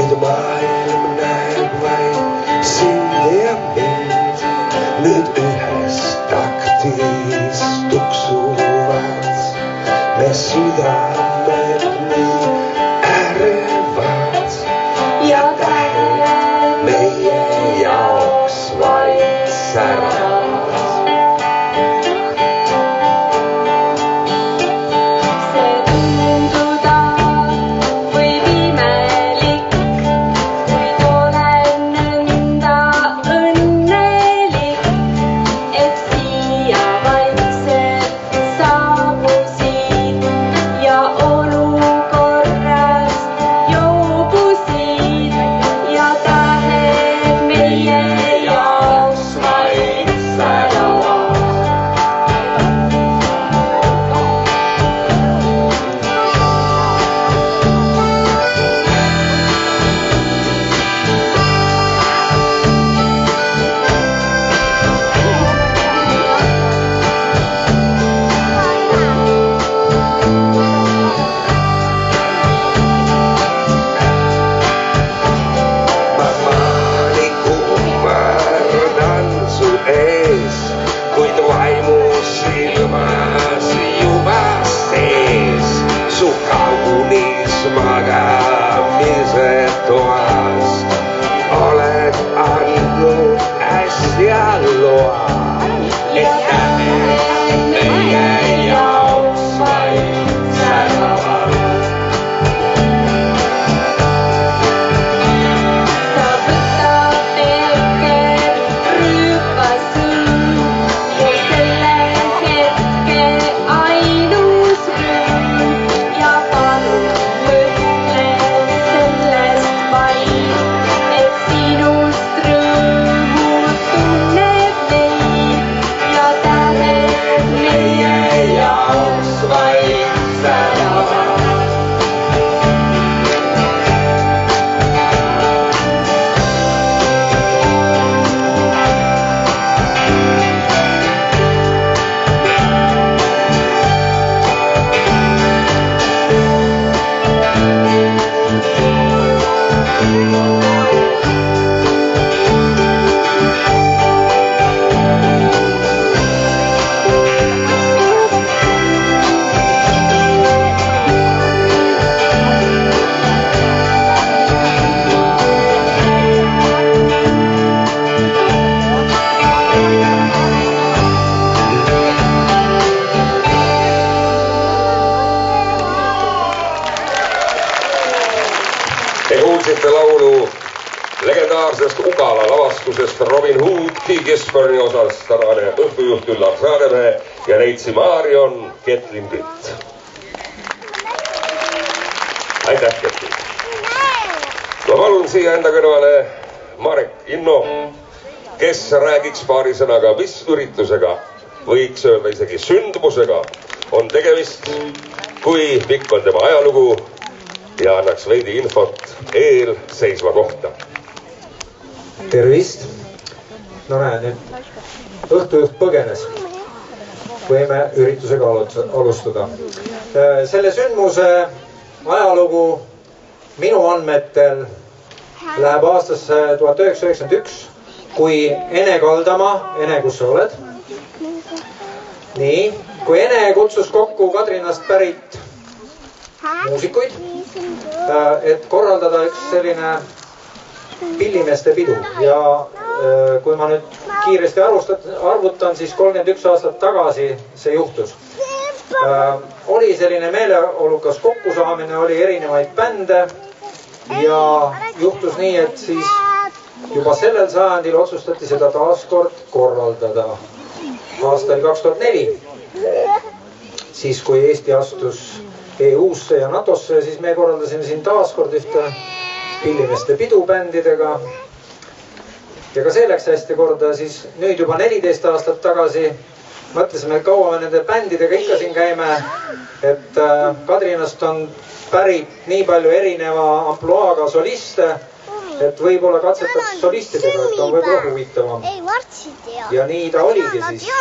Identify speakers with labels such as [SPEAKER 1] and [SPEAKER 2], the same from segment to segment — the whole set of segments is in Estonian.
[SPEAKER 1] kuid maailm näeb vaid sind ja mind. Nüüd ühes taktis tuksuvad me südamed nii ärevad ja tähed meie jaoks vaid säravad.
[SPEAKER 2] Robin Hood, T. Gisborne'i osas tänane õhtujuht Üllar Saaremäe ja Neitsi Marion Ketlin Pitt. Aitäh, Ketlin! Ma palun siia enda kõrvale Marek Inno, kes räägiks paari sõnaga, mis üritusega, võiks öelda isegi sündmusega on tegemist, kui pikk on tema ajalugu ja annaks veidi infot eelseisva kohta.
[SPEAKER 3] Tervist! No näe, nüüd õhtujuht põgenes. Võime üritusega alustada. Selle sündmuse ajalugu minu andmetel läheb aastasse 1991, kui Ene Kaldamaa, Ene, kus sa oled? Nii, kui Ene kutsus kokku Kadrinast pärit muusikuid, et korraldada üks selline pillimeeste pidu ja kui ma nüüd kiiresti arvutan, siis 31 aastat tagasi see juhtus. Oli selline meeleolukas kokkusaamine, oli erinevaid bände ja juhtus nii, et siis juba sellel sajandil otsustati seda taaskord korraldada. Aasta oli 2004, siis kui Eesti astus EU-sse ja NATO-sse, siis me korraldasime siin taaskord ühte pillimeeste pidu bändidega. Ja ka see läks hästi korda, siis nüüd juba 14 aastat tagasi mõtlesime, et kaua me nende bändidega ikka siin käime, et Kadrinast on pärit nii palju erineva ampluaaga soliste, et võib-olla katsetaks solistidega, et on võib-olla huvitavam. Ja nii ta oligi siis.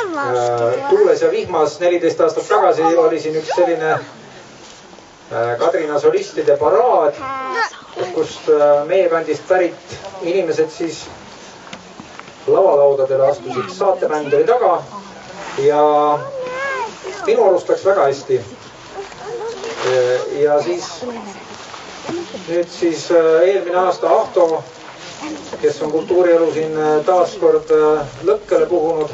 [SPEAKER 3] Tuules ja vihmas 14 aastat tagasi oli siin üks selline Kadrina solistide paraad, kust meie kandist pärit inimesed siis lavalaudadele astusid saatebänderi taga ja minu arust läks väga hästi. Ja siis nüüd siis eelmine aasta Ahto, kes on kultuurielu siin taaskord lõkkele puhunud,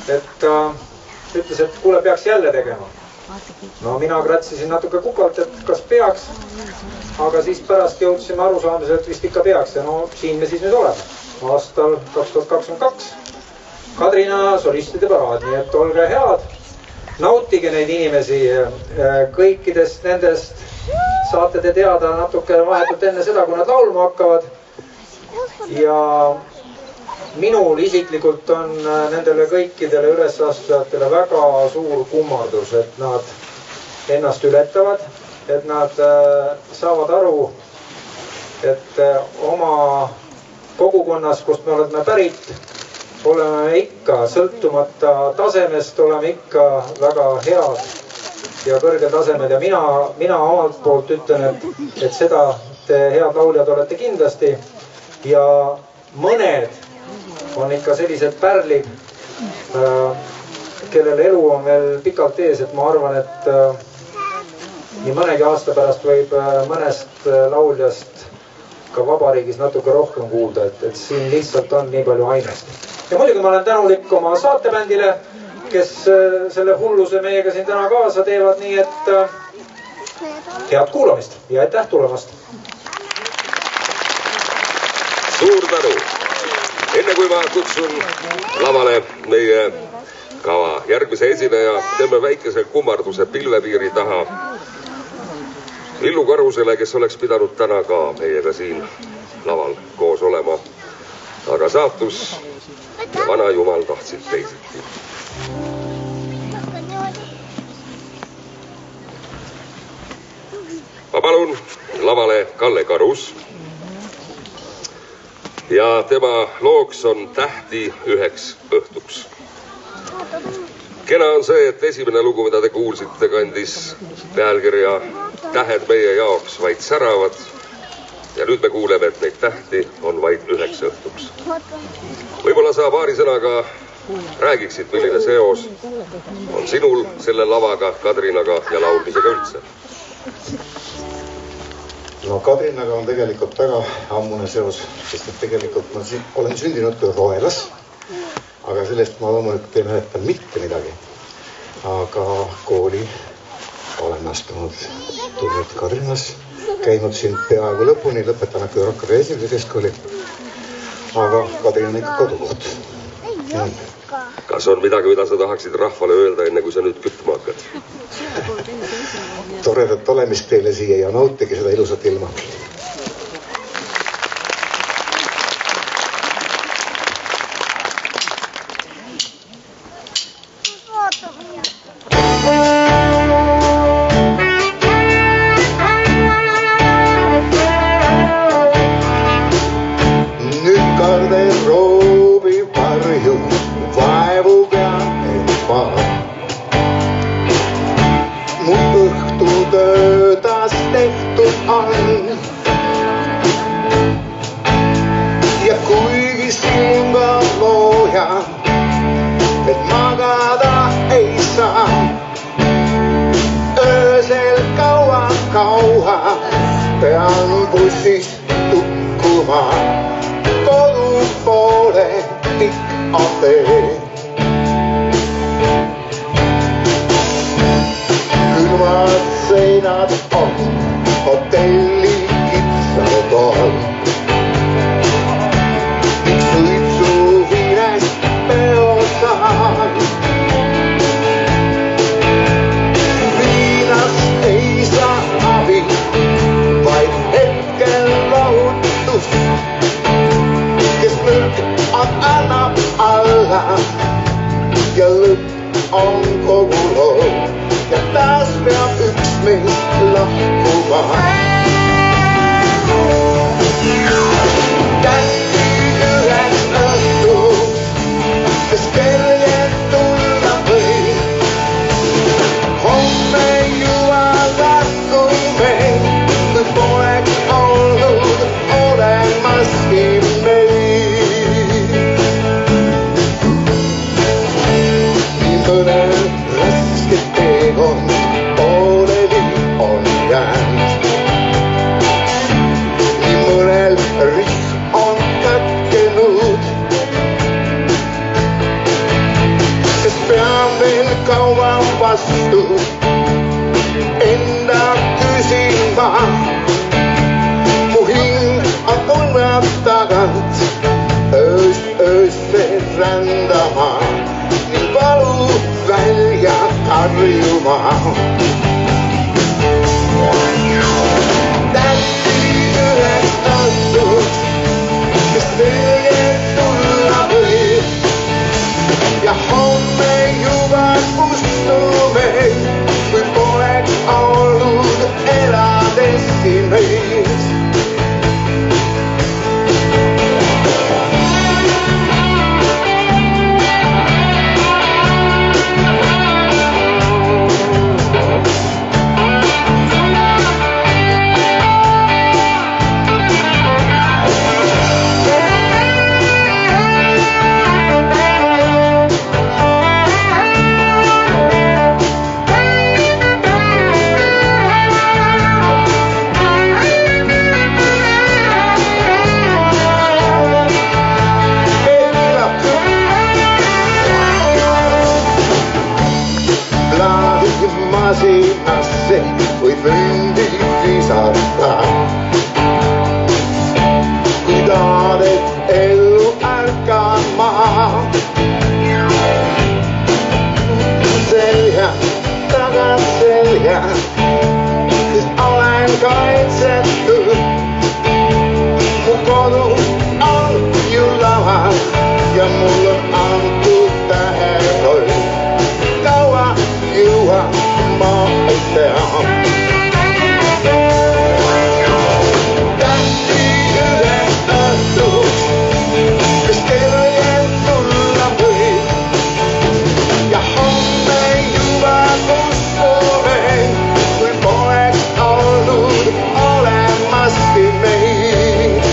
[SPEAKER 3] et ütles, et kuule, peaks jälle tegema. No mina kratsisin natuke kukalt, et kas peaks, aga siis pärast jõudsime arusaamisele, et vist ikka peaks ja no siin me siis nüüd oleme. Aastal 2022 Kadrina solistide paraad, nii et olge head, nautige neid inimesi, kõikidest nendest saate te teada natuke vahetult enne seda, kui nad laulma hakkavad. Ja minul isiklikult on nendele kõikidele ülesastujatele väga suur kummardus, et nad ennast ületavad, et nad saavad aru, et oma kogukonnas, kust me oleme pärit, oleme ikka sõltumata tasemest, oleme ikka väga head ja kõrgel tasemel ja mina omalt poolt ütlen, et seda te head lauljad olete kindlasti ja mõned on ikka sellised pärlid, kellel elu on veel pikalt ees, et ma arvan, et nii mõnegi aasta pärast võib mõnest lauljast ka vabariigis natuke rohkem kuulda, et siin lihtsalt on nii palju ainest. Ja muidugi ma olen tänulik oma saatebändile, kes selle hulluse meiega siin täna kaasa teevad, nii et head kuulamist ja aitäh tulemast!
[SPEAKER 2] Suur tänu! Enne kui ma kutsun lavale meie kava järgmise esineja, teeme väikese kummarduse pilvepiiri taha Lillukarusele, kes oleks pidanud täna ka meiega siin laval koos olema. Aga saatus ja vana jumal tahtsid teisiti. Ma palun lavale Kalle Karus. Ja tema looks on Tähti üheks õhtuks. Kena on see, et esimene lugu, mida te kuulsite, kandis pealkirja Tähed meie jaoks vaid säravad. Ja nüüd me kuuleme, et neid tähti on vaid üheks õhtuks. Võib-olla sa paari sõnaga räägiksid, milline seos on sinul selle lavaga, Kadrinaga ja laulmisega üldse?
[SPEAKER 4] No Kadrinaga on tegelikult väga ammune seos, sest et tegelikult ma olen sündinud küll Roelas, aga sellest ma loomulikult ei mäleta mitte midagi. Aga kooli olen astunud tulnud Kadrinas, käinud siin peaaegu lõpuni, lõpetanud küll Rokkade esimese keskkooli, aga Kadrin on ikka kodukoht.
[SPEAKER 2] Kas on midagi, mida sa tahaksid rahvale öelda, enne kui sa nüüd kütma hakkad?
[SPEAKER 4] Toredat olemist teile siia ja nautige seda ilusat ilma. Nüüd karde roobi varju, vaevu pean end paar. Mu õhtutöödas tehtud on. Ja kuigi silma looja, et magada ei saa, öösel kaua pean bussis tukkuma. Kodu poole pikk on tee. Külmad seinad on hotelli kitsal toal. Suitsuvines peosaan. Viinast ei saa abi, vaid hetkel lohutus. Kes lõõk on annab alla ja lõpp on kogu loo. Ja taas peab üks meist lahkuma. Tähti üheks õhtuks, kes kelge tulla või. Homme juba lahkume, kui poleks olnud vastu. Enda küsin ma, mu hing on tulnud tagant öösel rändama ning valu välja karjuma. Tähti üheks antud, kes teie tulla võib ja homme juba kustume, kui poleks olnud eladeski meid. Masinasse võid vööndi visata, kui tahad ellu ärkama. Selja, tagant selja, sest olen kaitsetud. Mu kodu on ju laval ja mul on antud täheroll. Kaua jõua ma ei tea. Tähti üheks õhtuks, kes kellegi tulla võib ja homme juba kustume, kui poleks olnud olemaski meid.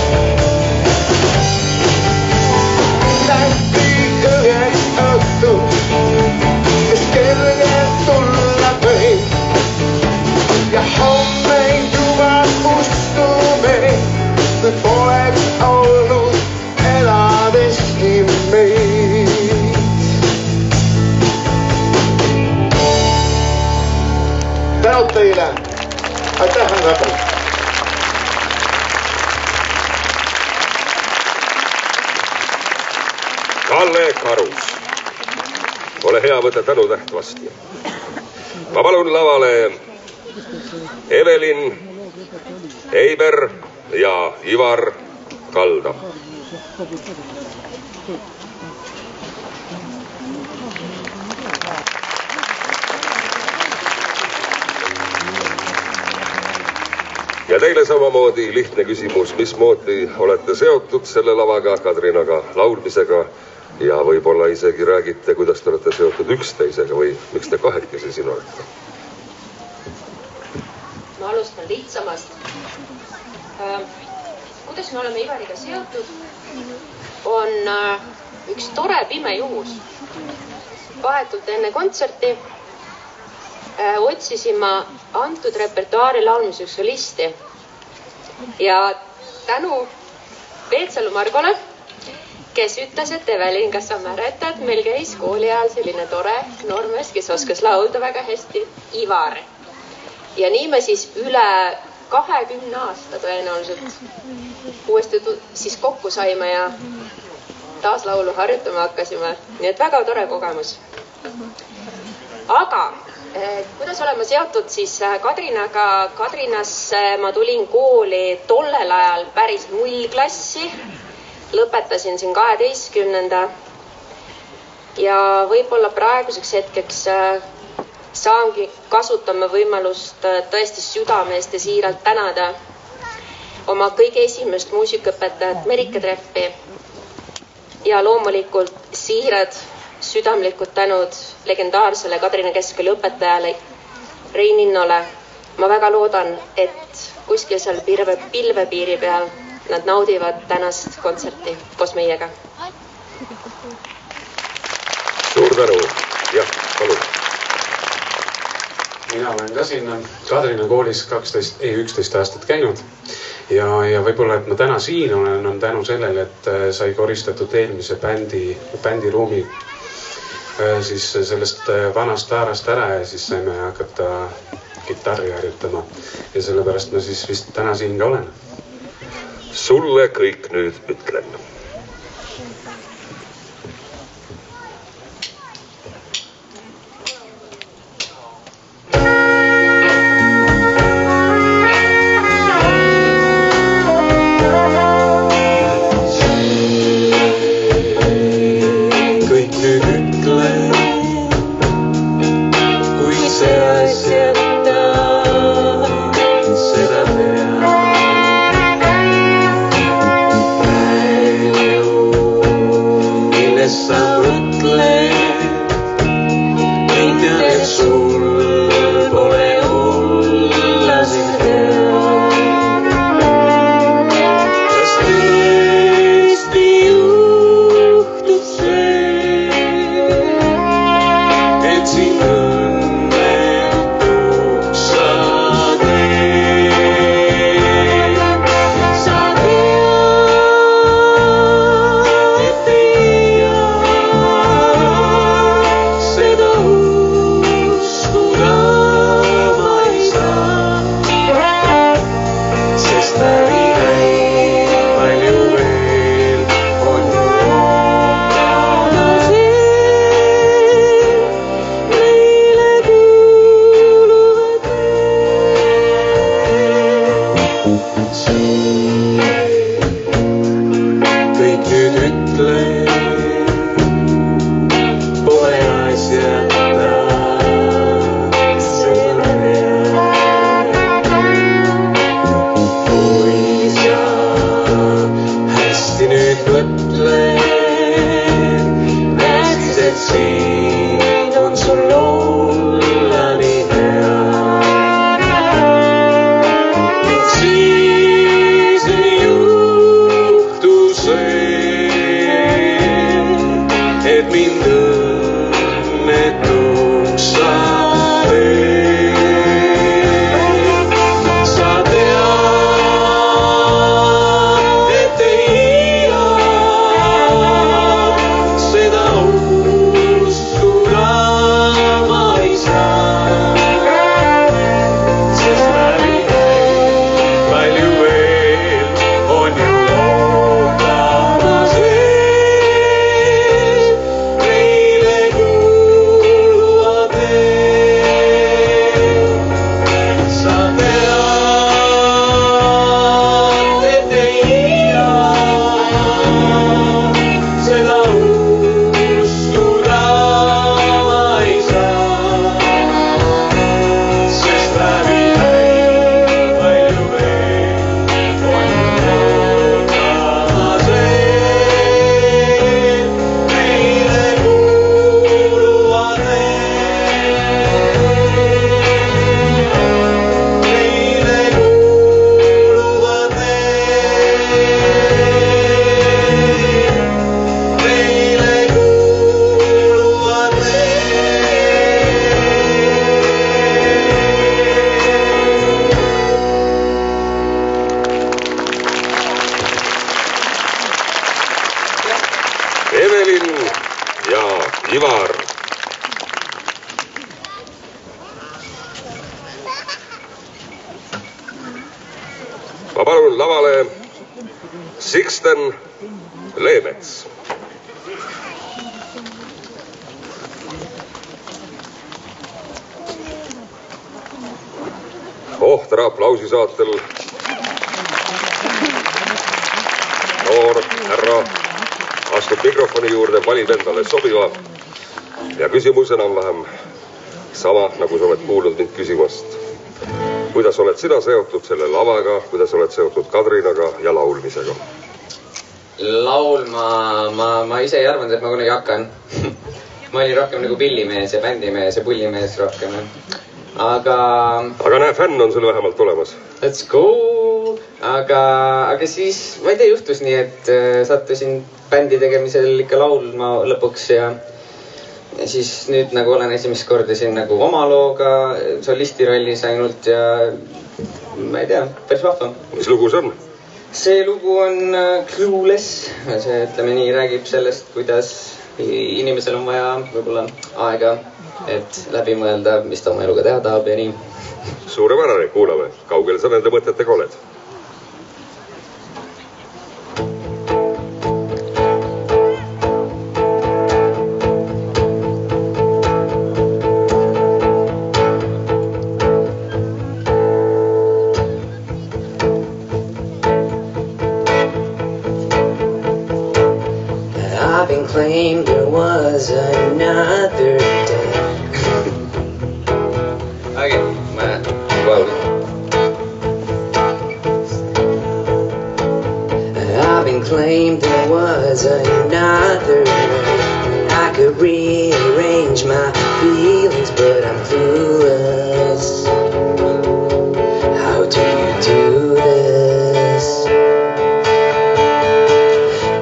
[SPEAKER 4] Tähti üheks õhtuks, kes kellegi tulla võib ja homme juba kustume, kui poleks olnud eladeski meid. Tänud teile, aitäh sõbrad.
[SPEAKER 2] Kalle Karus, ole hea, võta tänutäht vastu. Ma palun lavale Evelin, Eiber ja Ivar Kalda. Ja teile samamoodi lihtne küsimus, mismoodi olete seotud selle lavaga, Kadrinaga laulmisega ja võib-olla isegi räägite, kuidas te olete seotud üksteisega või miks te kahekesi siin olete?
[SPEAKER 5] Ma alustan lihtsamast. Kuidas me oleme Ivariga seotud, on üks tore pime juhus. Vahetult enne kontserti otsisin ma antud repertuaari laulmiseks solisti ja tänu Peetsalu Margole, kes ütles, et Evelin, kas sa mäletad, meil käis kooli ajal selline tore noormees, kes oskas laulda väga hästi, Ivar. Ja nii me siis üle 20 aasta tõenäoliselt uuesti siis kokku saime ja taas laulu harjutama hakkasime. Nii et väga tore kogemus. Aga kuidas oleme seotud siis Kadrinaga? Kadrinasse ma tulin kooli tollel ajal päris 0 klassi. Lõpetasin siin 12. Ja võib-olla praeguseks hetkeks saangi kasutama võimalust tõesti südamest ja siiralt tänada oma kõige esimest muusikaõpetajat Merike Treppi ja loomulikult siirad südamlikud tänud legendaarsele Kadrina Keskkooli õpetajale Rein Innole. Ma väga loodan, et kuskil seal pilvepiiri peal nad naudivad tänast kontserti koos meiega.
[SPEAKER 2] Suur tänu. Jah, palun.
[SPEAKER 6] Mina olen ka siin Kadrina koolis 11 aastat käinud ja võib-olla, et ma täna siin olen, on tänu sellele, et sai koristatud eelmise bändiruumi siis sellest vanast taarast ära ja siis saime hakata kitarri harjutama. Ja sellepärast ma siis vist täna siin ka olen.
[SPEAKER 2] Sulle kõik nüüd ütlen. Ivar. Ma palun lavale Sixten Leemets. Ohtra aplausi saatel noor härra astub mikrofoni juurde, valib endale sobiva ja küsimus enam-vähem sama, nagu sa oled kuulnud mind küsimast. Kuidas oled sina seotud selle lavaga, kuidas oled seotud Kadrinaga ja laulmisega?
[SPEAKER 7] Laulma ma ise ei arvanud, et ma kunagi hakkan. Ma olin rohkem nagu pillimees ja bändimees ja pullimees rohkem.
[SPEAKER 2] Aga näe, fänn on sul vähemalt olemas.
[SPEAKER 7] Let's go! Aga siis, ma ei tea, juhtus nii, et sattusin bändi tegemisel ikka laulma lõpuks ja siis nüüd nagu olen esimest korda siin nagu oma looga solisti rollis ainult ja ma ei tea, päris vahva.
[SPEAKER 2] Mis lugu see on?
[SPEAKER 7] See lugu on Clueless. See, ütleme nii, räägib sellest, kuidas inimesel on vaja võib-olla aega, et läbi mõelda, mis ta oma eluga teha tahab ja nii.
[SPEAKER 2] Suurepärane, kuulame. Kaugel sa nende mõtetega oled?
[SPEAKER 8] I've been claimed there was another day.
[SPEAKER 7] Okei, ma laulin.
[SPEAKER 8] I've been claimed there was another way. I could rearrange my feelings, but I'm clueless. How do you do this?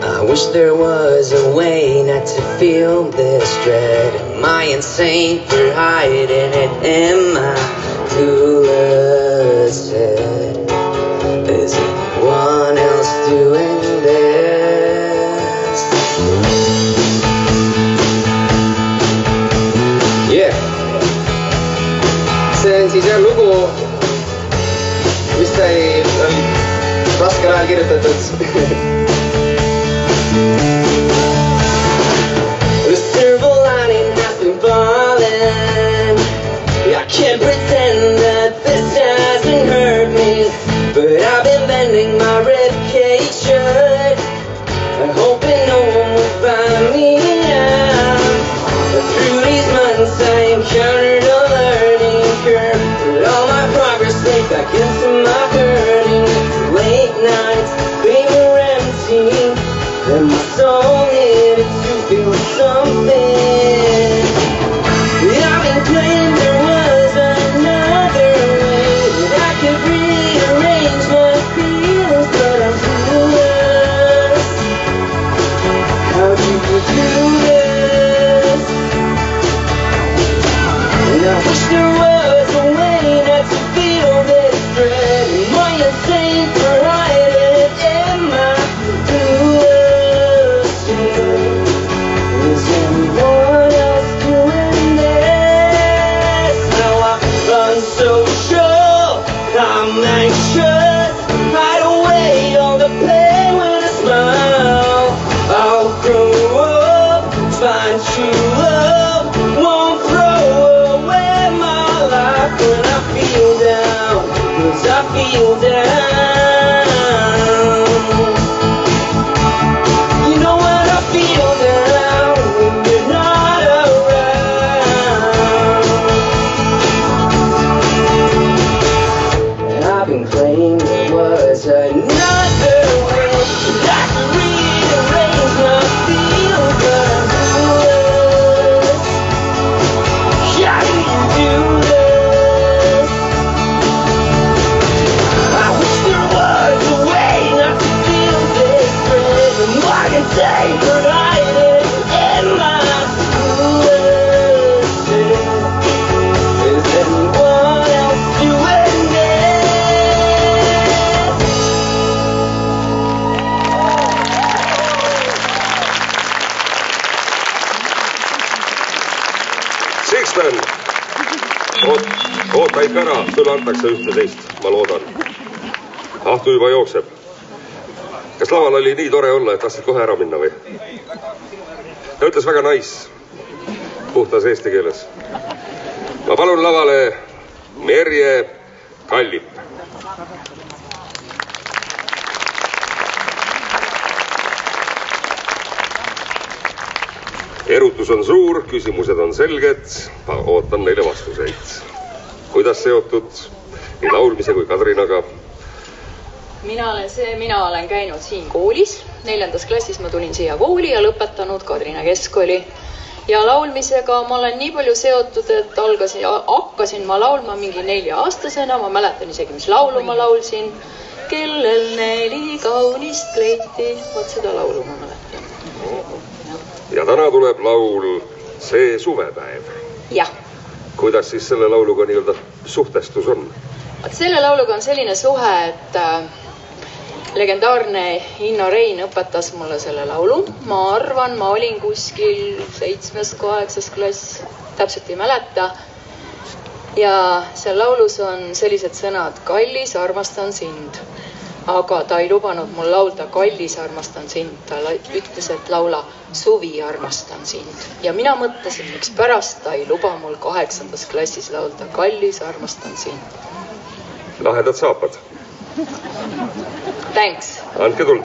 [SPEAKER 8] I wish there was a way not to feel this dread. Am I insane for hiding it? Am I clueless? Is anyone else doing this?
[SPEAKER 7] Yeah. See on siis jah lugu, mis sai raskel ajal kirjutatud.
[SPEAKER 8] The silver lining has been falling. I can't pretend that this hasn't hurt me, but I've been bending my ribcage shut, hoping no one will find me out. But through these months I encountered a learning curve, put all my progress right back into my hurting. Late nights, they were empty, and my soul needed to feel something. I've been claimed there was another way that I could rearrange my feelings, but I'm clueless. How do you do this? And I wish there was a way not to feel this dread. Am I insane for hiding it? Am I clueless? Is anyone else doing this? Now I'm unsocial, I'm anxious, hide away all the pain with a smile. I'll grow up, find true love, won't throw away my life when I feel down, 'cause I feel down. You know when I feel down when you're not around. And I've been claimed there was another way that I could rearrange my feelings, but I'm clueless. How do you do this? I wish there was a way not to feel this dread. Am I insane for hiding? Am I clueless? Is anyone else doing this?
[SPEAKER 2] Sixten! Oota ikka ära, sulle antakse ühte teist, ma loodan. Ahtu juba jookseb. Kas laval oli nii tore olla, et tahtsid kohe ära minna või? Ta ütles väga nice, puhtas eesti keeles. Ma palun lavale Merje Kallip. Erutus on suur, küsimused on selged, ma ootan neile vastuseid. Kuidas seotud nii laulmise kui Kadrinaga?
[SPEAKER 9] Mina olen käinud siin koolis, 4. klassis ma tulin siia kooli ja lõpetanud Kadrina keskkooli. Ja laulmisega ma olen nii palju seotud, et hakkasin ma laulma mingi 4-aastasena, ma mäletan isegi, mis laulu ma laulsin. Kellel 4 kaunist kleiti, vot seda laulu ma mäletan.
[SPEAKER 2] Ja täna tuleb laul See suvepäev.
[SPEAKER 9] Jah.
[SPEAKER 2] Kuidas siis selle lauluga nii-öelda suhtestus on?
[SPEAKER 9] Selle lauluga on selline suhe, et legendaarne Inno Rein õpetas mulle selle laulu. Ma arvan, ma olin kuskil 7.-8. klass, täpselt ei mäleta. Ja seal laulus on sellised sõnad: kallis, armastan sind. Aga ta ei lubanud mul laulda kallis, armastan sind. Ta ütles, et laula suvi, armastan sind. Ja mina mõtlesin, miks pärast ta ei luba mul 8. klassis laulda kallis, armastan sind.
[SPEAKER 2] Lahedad saapad.
[SPEAKER 9] Thanks.
[SPEAKER 2] Andke tuld.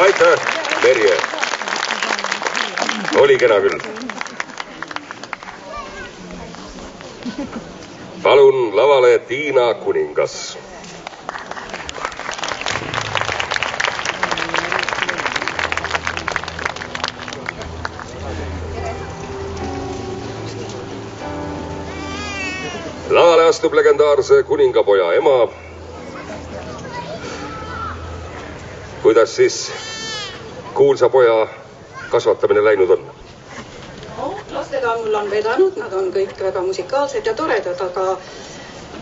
[SPEAKER 2] Aitäh, Merje. Oli kena küll. Palun lavale Tiina Kuningas. Lavale astub legendaarse kuningapoja ema. Kuidas siis kuulsa poja kasvatamine läinud on?
[SPEAKER 10] Lastega mul on vedanud, nad on kõik väga musikaalsed ja toredad, aga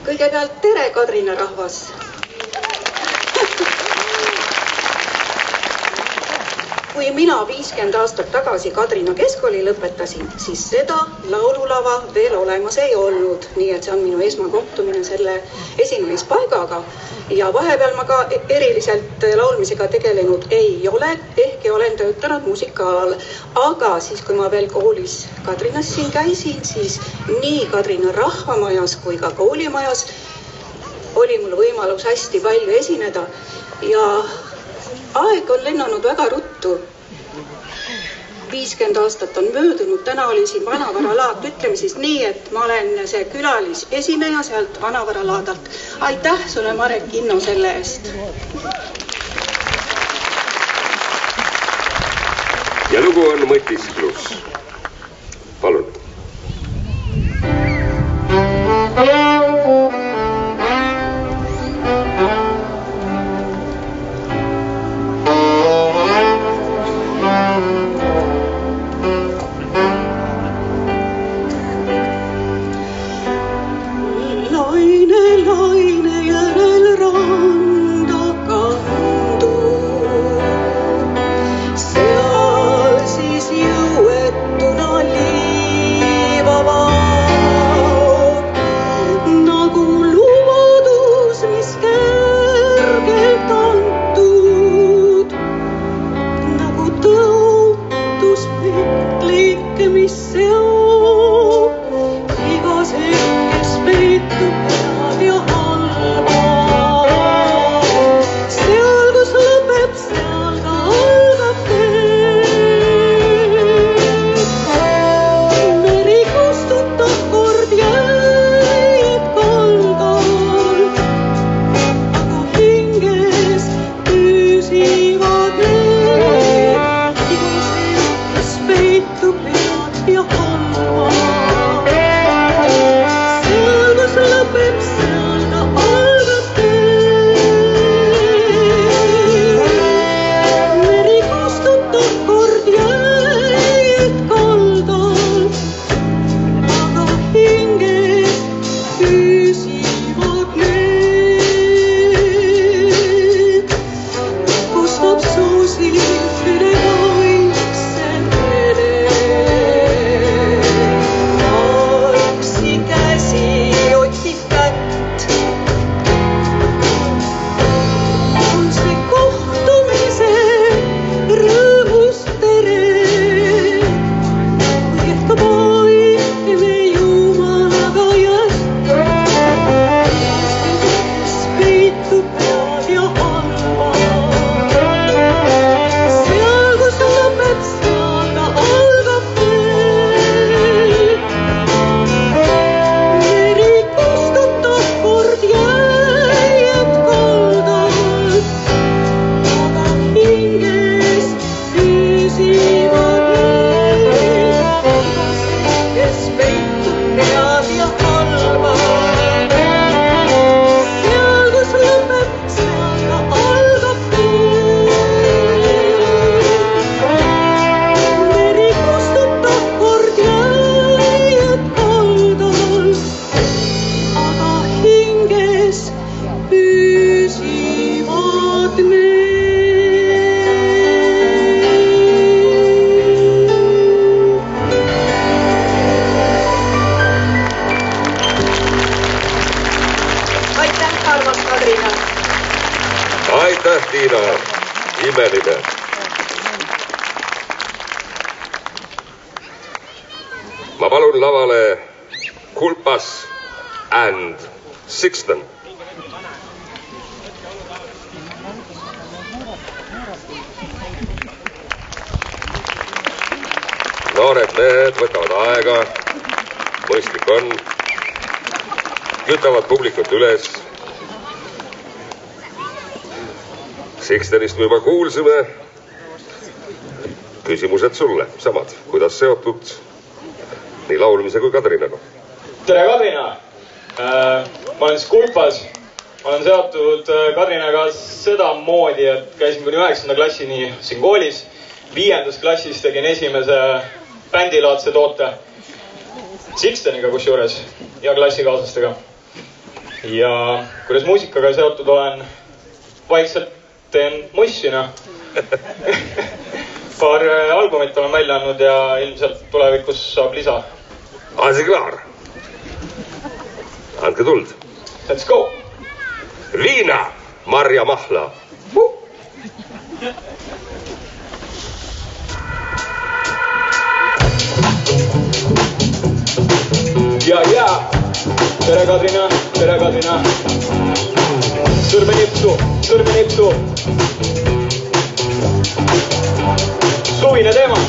[SPEAKER 10] kõigepealt tere, Kadrina rahvas! Kui mina 50 aastat tagasi Kadrina keskkooli lõpetasin, siis seda laululava veel olemas ei olnud. Nii et see on minu esmakohtumine selle esinemispaigaga. Ja vahepeal ma ka eriliselt laulmisega tegelenud ei ole, ehkki olen töötanud musikaal. Aga siis, kui ma veel koolis Kadrinas siin käisin, siis nii Kadrina rahvamajas kui ka koolimajas oli mul võimalus hästi palju esineda. Ja aeg on lennanud väga ruttu. 50 aastat on möödunud, täna olin siin Vanavaralaat, ütleme siis nii, et ma olen see külalisesineja sealt Vanavaralaadalt. Aitäh sulle, Marek Inno, selle eest.
[SPEAKER 2] Ja lugu on Mõtisklus. Palun. Imeline. Ma palun lavale Kulpas and Sixten. Noored mehed võtavad aega, mõistlik on, kütavad publikut üles. Sixtenist me juba kuulsime. Küsimused sulle, samad, kuidas seotud nii laulmise kui Kadrinaga?
[SPEAKER 11] Tere, Kadrina! Ma olen Kulpas. Ma olen seotud Kadrinaga seda moodi, et käisin kuni 9. klassini siin koolis. 5. klassis tegin esimese bändilaadse toote Sixteniga kusjuures ja klassikaaslastega. Ja kuidas muusikaga seotud olen, vaikselt teen mussina. Paar albumit olen välja andnud ja ilmselt tulevikus saab lisa.
[SPEAKER 2] On see klaar? Andke tuld.
[SPEAKER 11] Let's go!
[SPEAKER 2] Viina, Marja Mahla.
[SPEAKER 11] Ja, tere Kadrina, tere Kadrina. Sõrmenipsu, sõrmenipsu. Suvine teema.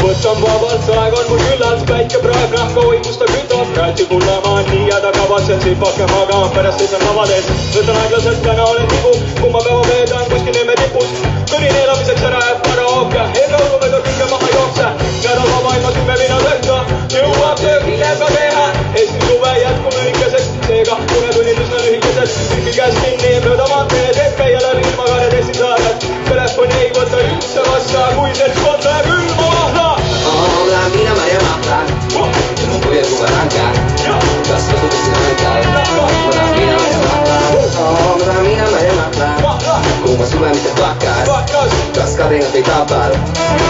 [SPEAKER 11] võtan vabalt, aeg on mul küllalt, päike praeg nahka hoimusta kütab, rääti kulla ma nii ja kavatsen sipake magama, pärast seisan lavades, võtan aeglaselt, täna olen tibu, kumma päeva veedan kuskil nime tipus, kõrin elamiseks ära jääb karaoke, ega õluvedu kõige maha jookse, nädala maailmas 10 vina tehta, jõuab töö hiljem ka teha, Eesti suve jätkub lühikeseks, seega unetunnitus on lühikesed, kõigil käes kinni, mööda maanteed, et käia läbi ilmakaare teised saared, telefoni ei võta üldse vasta, kui seltskond läheb ülma mahla.
[SPEAKER 8] Hola, mira Maria Mahla, voy a Cubaranca, las cosas que se arrancan. Hola, mira Maria Mahla, hola, mira Maria Mahla, como sube mis vacas, las cadenas de tapar.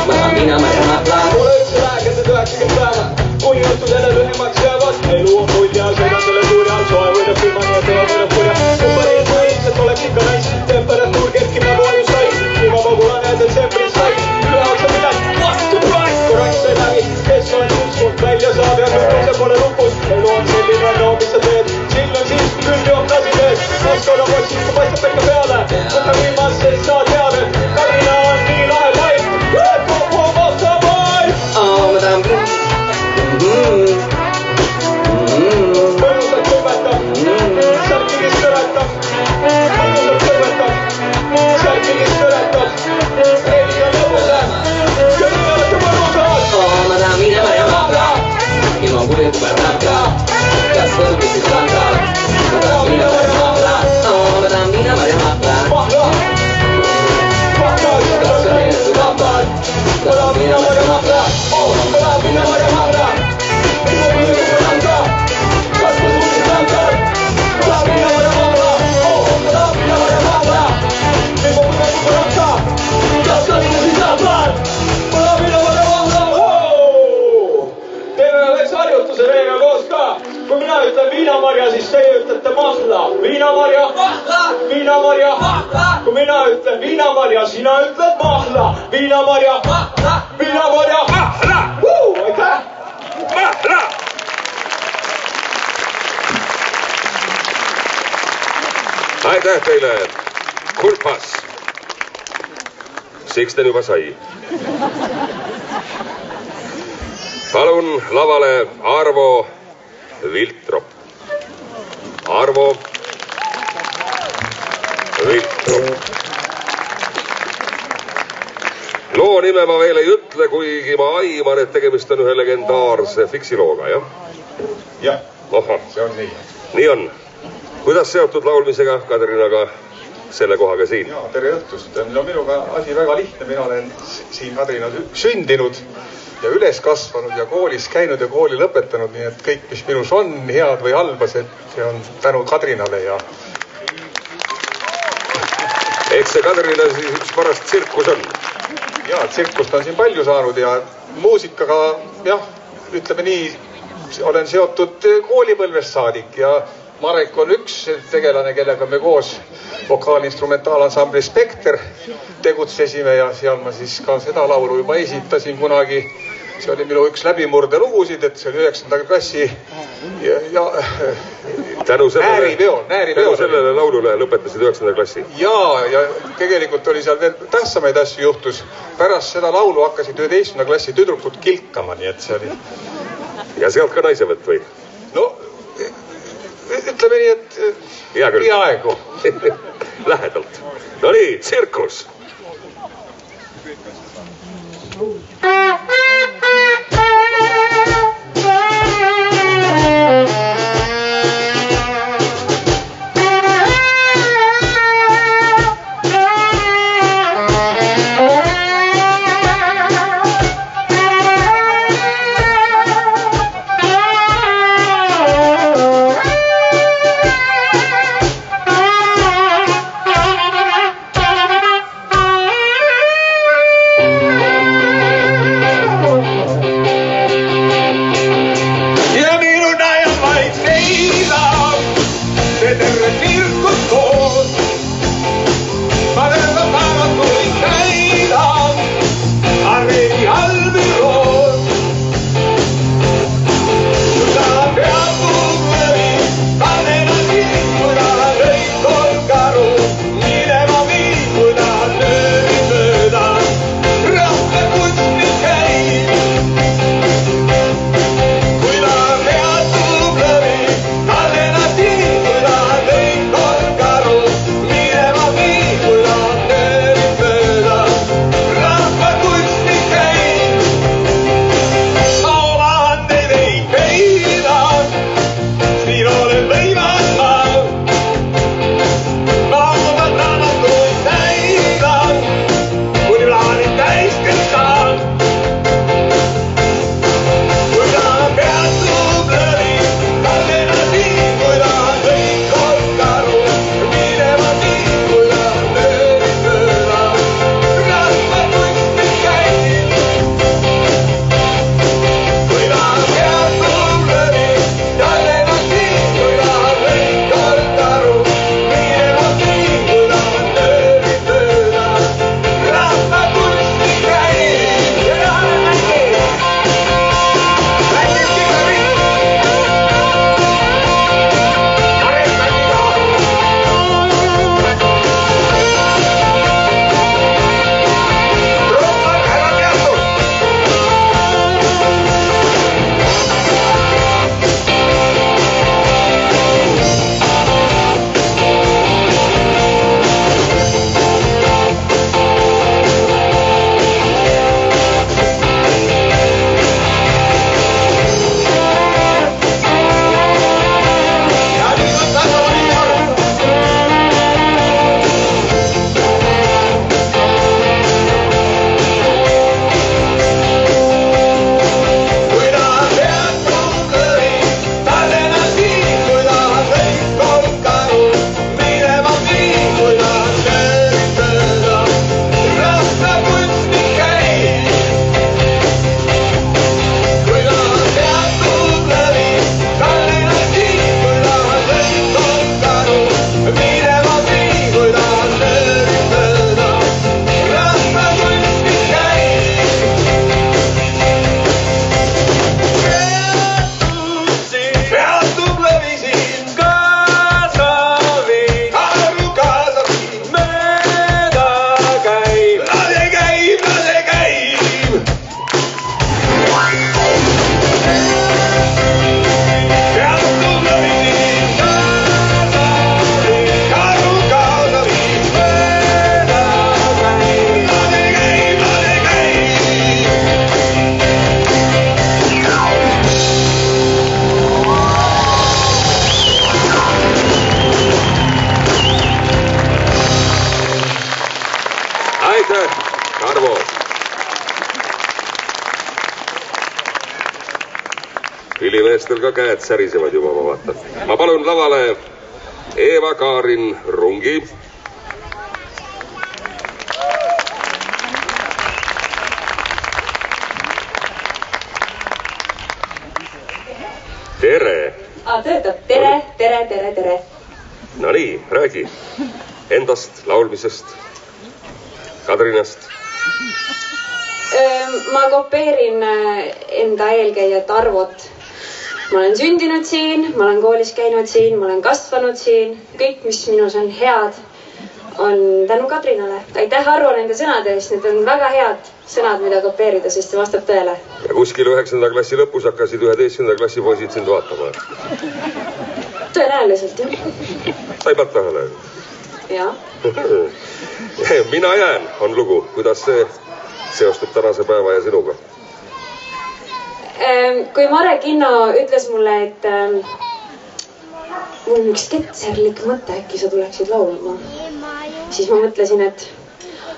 [SPEAKER 8] Hola, mira Maria Mahla.
[SPEAKER 11] Mulle üldse rääkised 90 päeva, kuni õhtud jälle lühemaks jäävad, elu on mulli all, sõidan selle suuri all, soe võidab külma, nii et õla võidab kurja. Kumbariin kui ilmselt oleks ikka nais, temperatuur kerkib nagu ajus sais, juba pagulane detsembris sais, üle 9 miljon, vastu praegu, korraks sai läbi, kes on uskund välja saab ja kõik see pole lupus, elu on selline, no mis sa teed, sill on siis, küll joon tasi teed, naskonna poisid, kui paistab pekka peale, võta viimast, sest sa tead, et Tallinna on nii lahe laim, et kogu on vastu maim. Mõnusalt kõrvetab, särkigist kõrvetab, mõnusalt kõrvetab, särkigist kõrvetab, ei on lõbusam, ja nii olete mõnusad.
[SPEAKER 8] Hola, mira Maria Mahla, que no voy a Cubaranca, las cosas que se arrancan. Hola, mira Maria Mahla, hola, mira Maria Mahla, las cadenas de tapar.
[SPEAKER 11] Hola, mira Maria Mahla, hola, mira Maria Mahla, que no voy a Cubaranca, las cosas que se arrancan. Hola, mira Maria Mahla, hola, mira Maria Mahla, que no voy a Cubaranca, las cadenas de tapar. Hola, mira Maria Mahla, teeme väikse harjutuse teiega koos ka. Kui mina ütlen viinamarja, siis teie ütlete mahla. Viinamarja, viinamarja. Kui mina ütlen viinamarja, sina ütled mahla. Viinamarja, viinamarja. Aitäh! Mahla!
[SPEAKER 2] Aitäh teile, Kulpas. Sixten juba sai. Palun lavale Arvo Viltrop. Arvo Viltrop. Loo nime ma veel ei ütle, kuigi ma aiman, et tegemist on ühe legendaarse fiksilooga, jah?
[SPEAKER 12] Jah,
[SPEAKER 2] Oha.
[SPEAKER 12] see on nii.
[SPEAKER 2] Nii on. Kuidas seotud laulmisega, Kadrinaga, selle kohaga siin?
[SPEAKER 12] Jaa, tere õhtust. No minuga asi väga lihtne. Mina olen siin Kadrinas sündinud ja üles kasvanud ja koolis käinud ja kooli lõpetanud. Nii et kõik, mis minus on, head või halba, see on tänu Kadrinale ja...
[SPEAKER 2] Eks see Kadrina siis üks parast tsirkus on?
[SPEAKER 12] Jaa, tsirkust on siin palju saanud ja muusikaga, jah, ütleme nii, olen seotud koolipõlvest saadik ja Marek on üks tegelane, kellega me koos vokaalinstrumentaalansambli Spekter tegutsesime ja seal ma siis ka seda laulu juba esitasin kunagi. See oli minu üks läbimurde lugusid, et see oli 9. klassi nääripeol.
[SPEAKER 2] Tänu sellele laulule lõpetasid 9. klassi?
[SPEAKER 12] Jaa, ja tegelikult oli seal veel tähtsamaid asju juhtus. Pärast seda laulu hakkasid 11. klassi tüdrukud kilkama, nii et see oli...
[SPEAKER 2] Ja sealt ka naisevõtt või?
[SPEAKER 12] No, ütleme nii, et peaaegu.
[SPEAKER 2] Lähedalt. No nii, tsirkus. meestel ka käed särisevad juba, ma vaatan. Ma palun lavale Eva-Karin Rungi. Tere!
[SPEAKER 13] Töötab. Tere.
[SPEAKER 2] No nii, räägi endast, laulmisest, Kadrinast.
[SPEAKER 13] Ma kopeerin enda eelkäijat Arvot. Ma olen sündinud siin, ma olen koolis käinud siin, ma olen kasvanud siin. Kõik, mis minus on head, on tänu Kadrinale. Aitäh Arvo nende sõnade eest, need on väga head sõnad, mida kopeerida, sest see vastab tõele.
[SPEAKER 2] Ja kuskil 9. klassi lõpus hakkasid 11. klassi poisid sind vaatama.
[SPEAKER 13] Tõenäoliselt, jah.
[SPEAKER 2] Sa ei pält tähele?
[SPEAKER 13] Jah.
[SPEAKER 2] Mina jään on lugu. Kuidas see seostub tänase päeva ja sinuga?
[SPEAKER 13] Kui Mare Kinno ütles mulle, et mul on üks ketserlik mõte, äkki sa tuleksid laulma, siis ma mõtlesin, et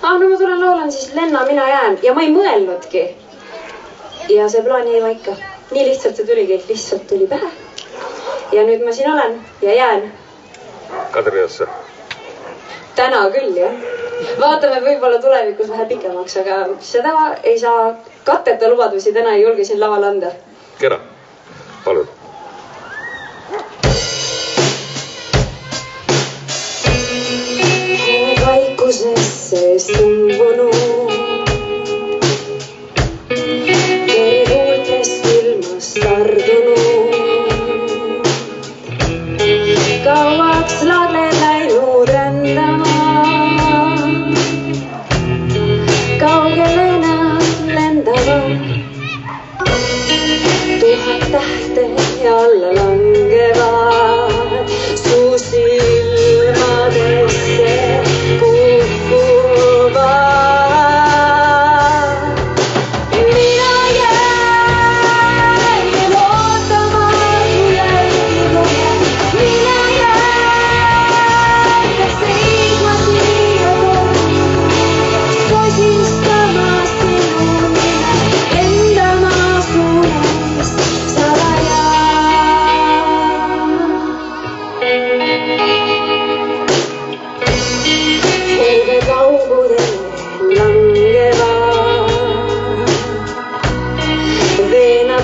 [SPEAKER 13] no ma tulen laulan, siis Lenna, mina jään. Ja ma ei mõelnudki. Ja see plaan jäi paika. Nii lihtsalt see tuligi, lihtsalt tuli pähe. Ja nüüd ma siin olen ja jään.
[SPEAKER 2] Kadrinasse?
[SPEAKER 13] Täna küll, jah. Vaatame võib-olla tulevikus vähe pikemaks, aga seda ei saa katteta lubadusi täna ei julge siin laval anda.
[SPEAKER 2] Kena, palun.
[SPEAKER 13] Vaikusesse sumbunud tuultest ilmast tardunud kauaks lagled läinud rändama kaugele nad lendavad 1000 tähte alla langevad su silmadesse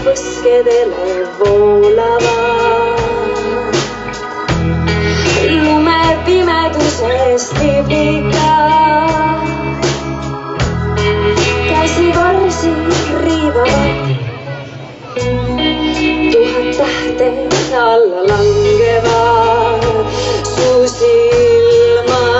[SPEAKER 13] põskedele voolavad lumepimedusest liblika käsi varsi riivavad 1000 tähte alla langevad su silmadesse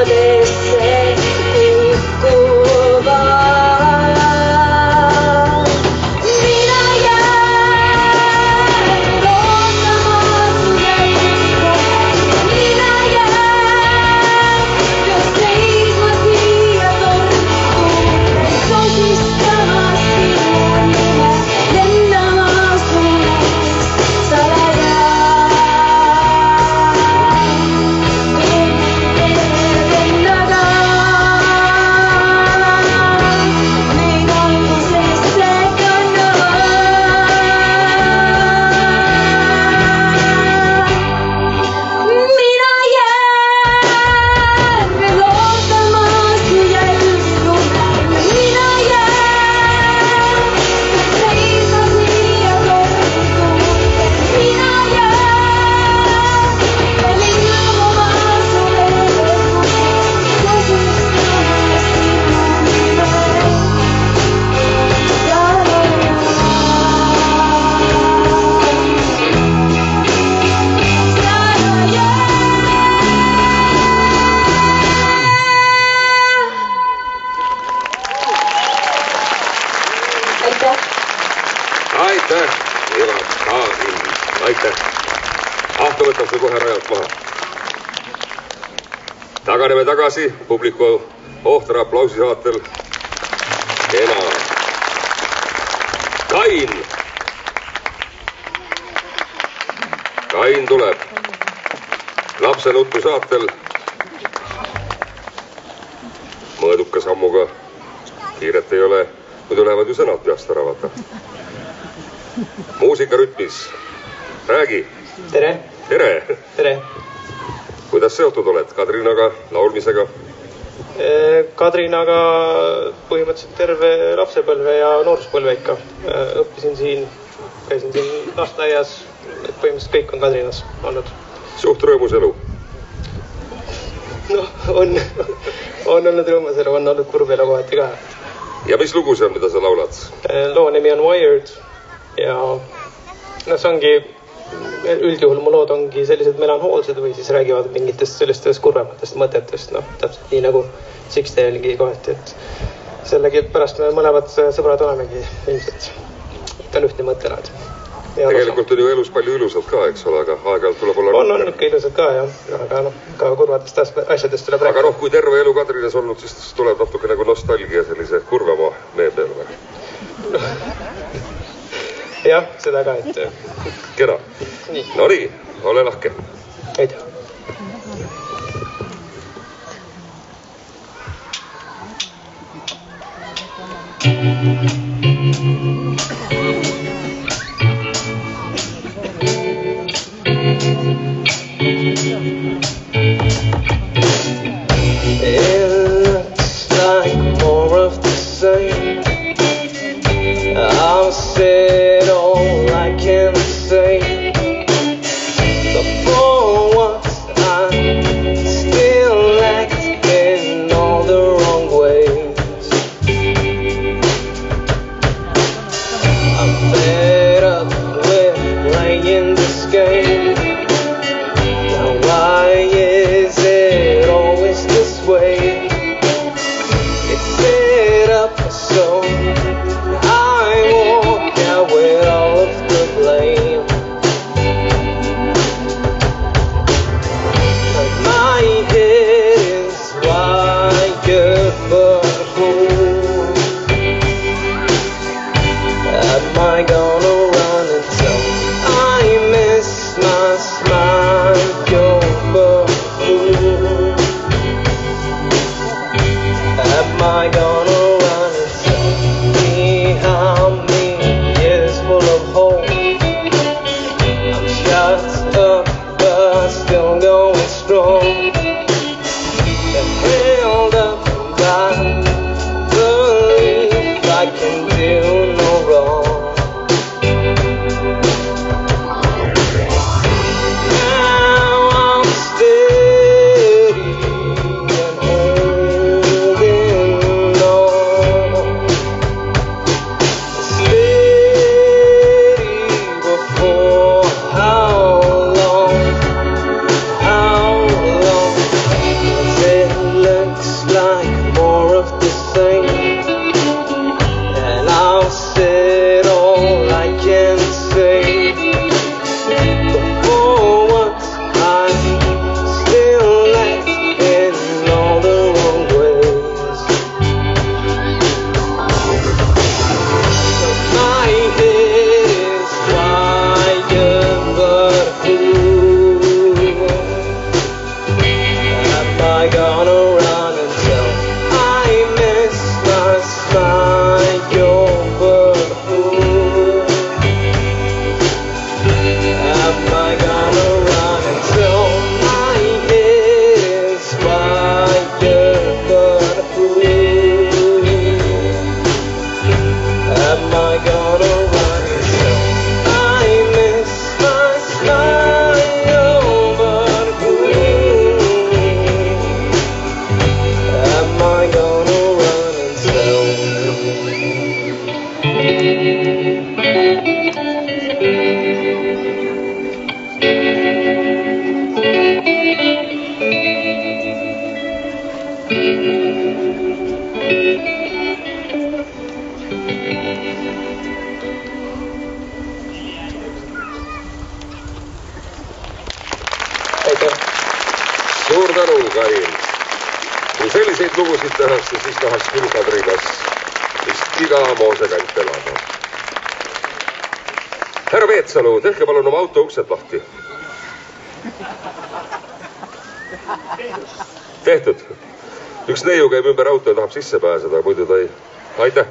[SPEAKER 13] kukkuvad
[SPEAKER 2] võtab kohe rajalt maha. Taganeme tagasi publiku ohtra aplausi saatel. Kena. Kain. Kain tuleb. Lapse nuttu saatel. Mõõduka sammuga. Kiiret ei ole. Muidu lähevad ju sõnad peast ära, vaata. Muusika rütmis. räägi.
[SPEAKER 14] Tere.
[SPEAKER 2] Tere.
[SPEAKER 14] Tere.
[SPEAKER 2] Kuidas seotud oled Kadrinaga, laulmisega?
[SPEAKER 14] Kadrinaga põhimõtteliselt terve lapsepõlve ja nooruspõlve ikka. Õppisin siin, käisin siin lasteaias, põhimõtteliselt kõik on Kadrinas olnud.
[SPEAKER 2] Suht rõõmus elu?
[SPEAKER 14] No, on olnud rõõmus elu, on olnud kurb elu kohati ka.
[SPEAKER 2] Ja mis lugu see on, mida sa laulad?
[SPEAKER 14] Loo nimi on Wired ja see ongi, üldjuhul mu lood ongi sellised melanhoolsed või siis räägivad mingitest sellistest kurvematest mõtetest, täpselt nii nagu Sixdale'gi kohati, et sellegi pärast me mõlemad sõbrad olemegi ilmselt. Ikka on ühtne mõttelad.
[SPEAKER 2] Tegelikult on ju elus palju ilusad ka, eks ole, aga aeg-ajalt tuleb olla
[SPEAKER 14] on ikka ilusad ka, jah. Aga ka kurvatest asjadest tuleb rääkida.
[SPEAKER 2] Aga kui terve elu Kadrinas olnud, siis tuleb natuke nagu nostalgia sellise kurvema mee peale.
[SPEAKER 14] Jah, seda ka, et...
[SPEAKER 2] Kena. No nii, ole lahke.
[SPEAKER 14] Aitäh.
[SPEAKER 8] It looks like more of the same. I've said all I can say. But for once I'm still acting in all the wrong ways. I'm fed up with playing this game. Now why is it always this way? It's set up so I walk out with all of the blame. My head is wired, but who am I gonna run and tell? I miss my smile, but who am I gonna run and tell me how me is full of hope? I'm shut up, but still going strong. Held up by belief I can do no wrong. Now I'm steady and holding on. Steady before how long? How long? It looks like more of the same. And I'll say all I can say. But for once I'm still acting in all the wrong ways. My head is wired, but who am I gonna run and tell? I miss my smile, but who am I gonna run and tell? My head is wired, but who am I gonna run and tell? I miss my smile, but who am I gonna run and tell?
[SPEAKER 2] Suur tänu, Karin. Kui selliseid lugusid tehakse, siis tahaks küll Kadrinas vist iga moose kant elada. Härra Peetsalu, tehke palun oma auto uksed lahti. Tehtud. Üks neiu käib ümber auto ja tahab sisse pääseda, muidu ta ei... Aitäh.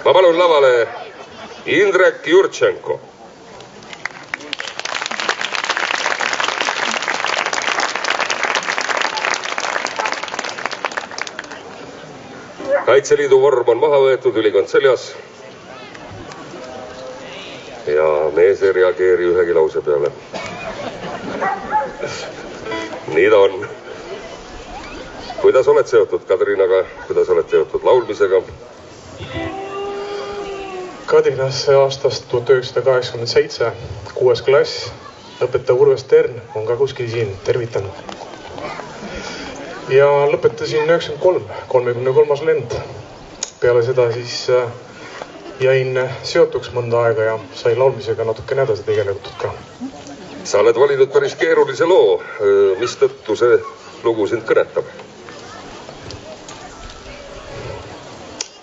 [SPEAKER 2] Ma palun lavale Indrek Jurtšenko. Kaitseliidu vorm on maha võetud, ülikond seljas. Ja mees ei reageeri ühegi lause peale. Nii ta on. Kuidas oled seotud Kadrinaga? Kuidas oled seotud laulmisega?
[SPEAKER 15] Kadrinasse aastast 1987, 6. klass, õpetaja Urve Stern on ka kuskil siin, tervitan. Ja lõpetasin 93, 33. lend. Peale seda siis jäin seotuks mõnda aega ja sai laulmisega natukene edasi tegeletud ka.
[SPEAKER 2] Sa oled valinud päris keerulise loo, mis tõttu see lugu sind kõnetab?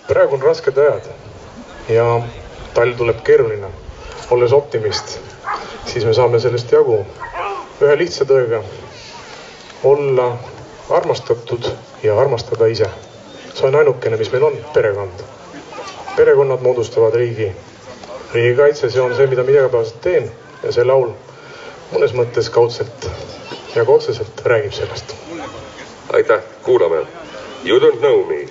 [SPEAKER 15] Praegu on rasked ajad ja talv tuleb keeruline. Olles optimist, siis me saame sellest jagu ühe lihtsa tõega olla armastatud ja armastada ise. See on ainukene, mis meil on, perekond. Perekonnad moodustavad riigi. Riigikaitse, see on see, mida ma igapäevaselt teen ja see laul mõnes mõttes kaudselt ja ka otseselt räägib sellest.
[SPEAKER 2] Aitäh, kuulame. You don't know me.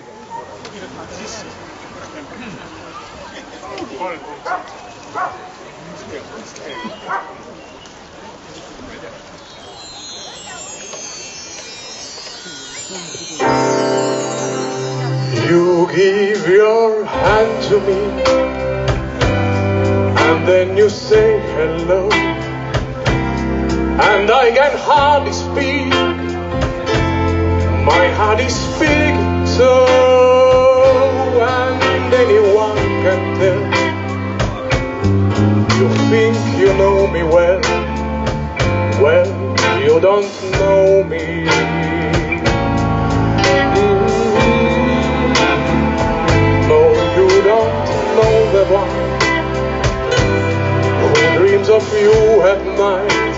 [SPEAKER 15] You give your hand to me and then you say hello and I can hardly speak, my heart is speaking so, and anyone can tell. You think you know me well, well, you don't know me. No, you don't know the one who dreams of you at night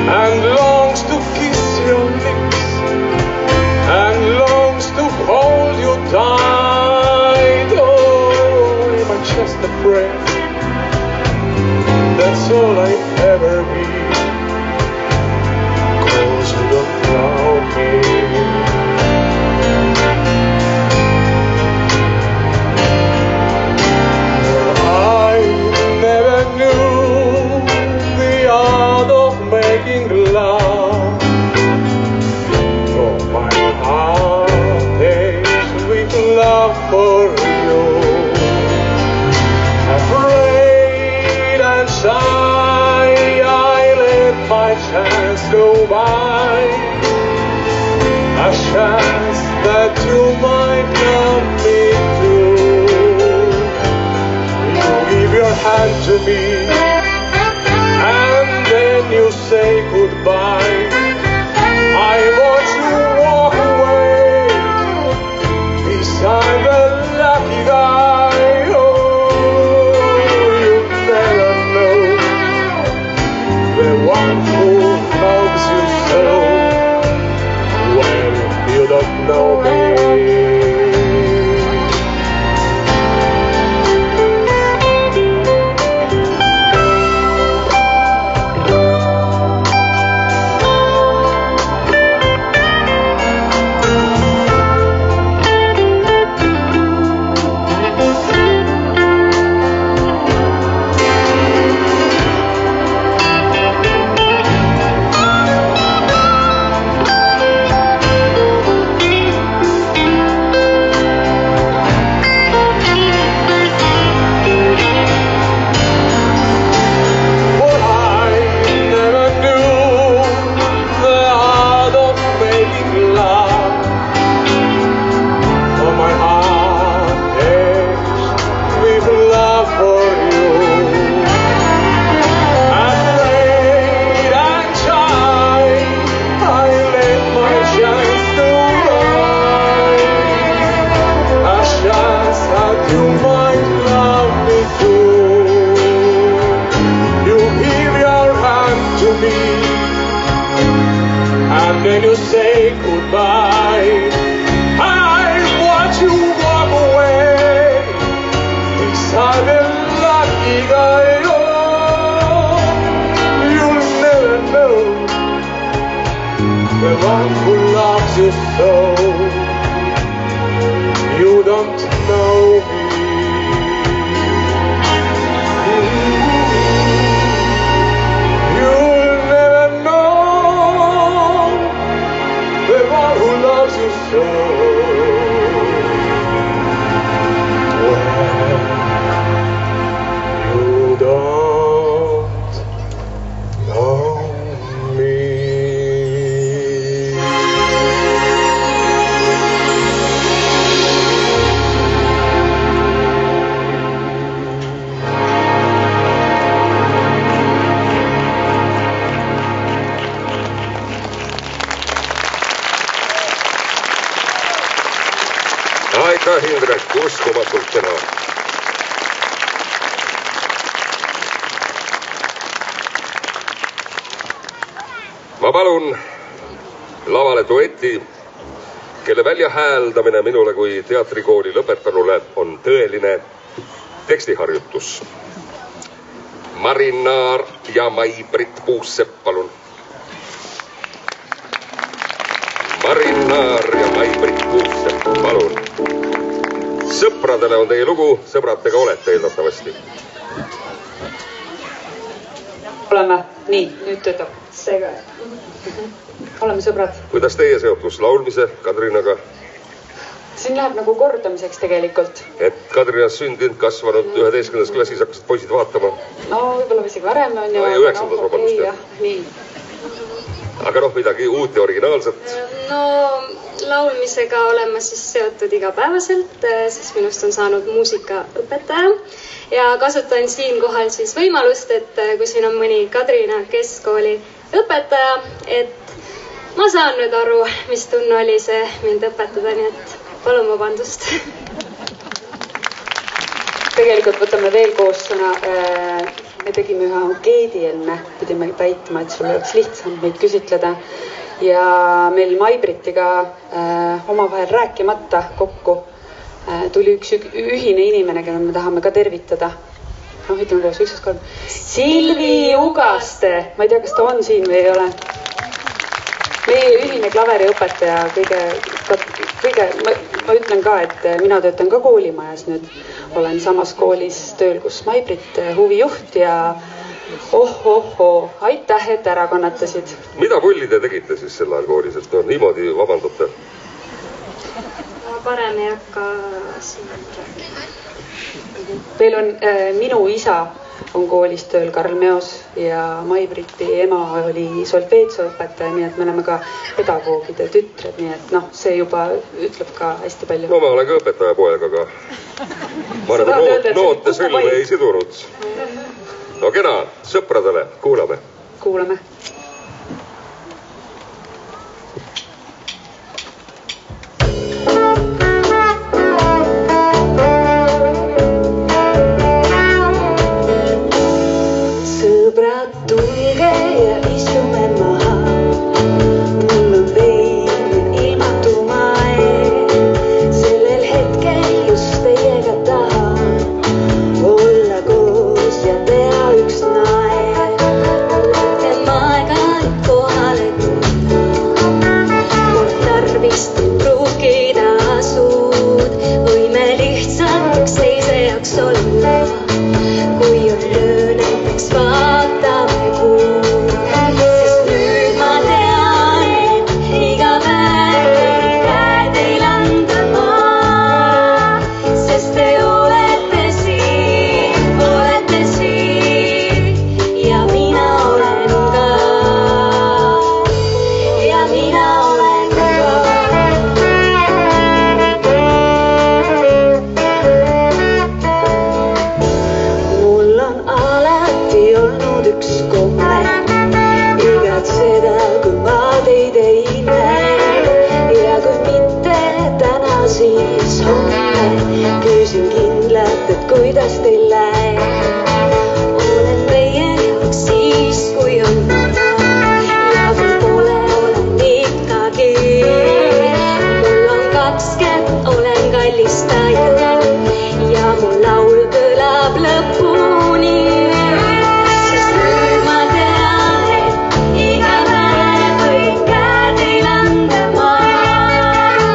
[SPEAKER 15] and longs to kiss your lips and longs to hold you tight. Oh, am I just a friend? That's all I ever be, 'cause you don't know me. I never knew the art of making love. Oh, my heart aches with love for you. Afraid and shy, I let my chance go by. A chance that you might love me too. You give your hand to me and then you say goodbye. I watch you walk away beside the lucky guy. Oh, you never know the one who loves you so. Well, you don't know me. Then you say goodbye. I watch you walk away beside the lucky guy. Oh, you'll never know the one who loves you so. You don't know me. You'll never know the one who loves you so. When you don't know me.
[SPEAKER 2] Aitäh, Indrek, uskumatult kena. Ma palun lavale dueti, kelle väljahääldamine minule kui teatrikooli lõpetanule on tõeline tekstiharjutus. Marin Naar ja Mai-Britt Puussepp, palun. Marin Naar ja Mai-Britt Puussepp, palun. Sõpradele on teie lugu, sõbradega olete eeldatavasti.
[SPEAKER 16] Oleme, nii, nüüd töötab. Seega. Oleme sõbrad.
[SPEAKER 2] Kuidas teie seotus laulmise Kadrinaga?
[SPEAKER 16] Siin läheb nagu kordamiseks tegelikult.
[SPEAKER 2] Et Kadrinas sündinud, kasvanud 11. klassis hakkasid poisid vaatama?
[SPEAKER 16] No võib-olla isegi varem on ju.
[SPEAKER 2] 9. vabandust, jah.
[SPEAKER 16] Nii.
[SPEAKER 2] Aga noh, midagi uut ja originaalset?
[SPEAKER 13] No laulmisega olen ma siis seotud igapäevaselt, siis minust on saanud muusikaõpetaja ja kasutan siinkohal siis võimalust, et kui siin on mõni Kadrina keskkooli õpetaja, et ma saan nüüd aru, mis tunne oli see mind õpetada, nii et palun vabandust.
[SPEAKER 16] Tegelikult võtame veel koos sõna. Me tegime ühe ankeedi enne, pidime täitma, et sul oleks lihtsam meid küsitleda. Ja meil Mai-Brittiga omavahel rääkimata kokku tuli üks ühine inimene, keda me tahame ka tervitada. No, ütleme koos, 1, 2, 3. Silvi Ugaste. Ma ei tea, kas ta on siin või ei ole. Meie ühine klaveriõpetaja kõige, ma ütlen ka, et mina töötan ka koolimajas nüüd. Olen samas koolis tööl, kus Mai-Britt huvijuht ja aitäh, et ära kannatasid.
[SPEAKER 2] Mida pulli te tegite siis sel ajal koolis, et niimoodi vabandate?
[SPEAKER 13] Ma parem ei hakka siin rääkima.
[SPEAKER 16] Veel on minu isa on koolis tööl Karl Meos ja Mai-Britti ema oli solfeetsoõpetaja, nii et me oleme ka pedagoogide tütred, nii et noh, see juba ütleb ka hästi palju.
[SPEAKER 2] No ma olen ka õpetaja poeg, aga ma nagu noote sõlme ei sidunud. No kena, sõpradele, kuulame.
[SPEAKER 16] Kuulame.
[SPEAKER 17] Tulge ja istume maha. Mul on vein ilmatuma sellel hetkel just teiega tahan olla koos ja teha üks naer. Võtem aega, et kohale tulla. Mul tarvist pruukida asud. Võime lihtsalt üks teise jaoks olla. Kui on löö näiteks vaatame kuud, sest nüüd ma tean, et iga päev käed ei landa maa, sest te olete siin ja mina olen ka, ja mina olen ka. Mul on alati olnud üks komme, igatseda, kui ma teid ei näe. Ja kui mitte täna, siis homme küsin kindlalt, et kuidas teil läheb. Olen teie jaoks siis, kui on vaja ja kui pole, olen ikkagi. Mul on 2 kätt, olen kallistaja ja mu laul kõlab lõpuni. Sest nüüd ma tean, et iga päev võin käed ei landa maa,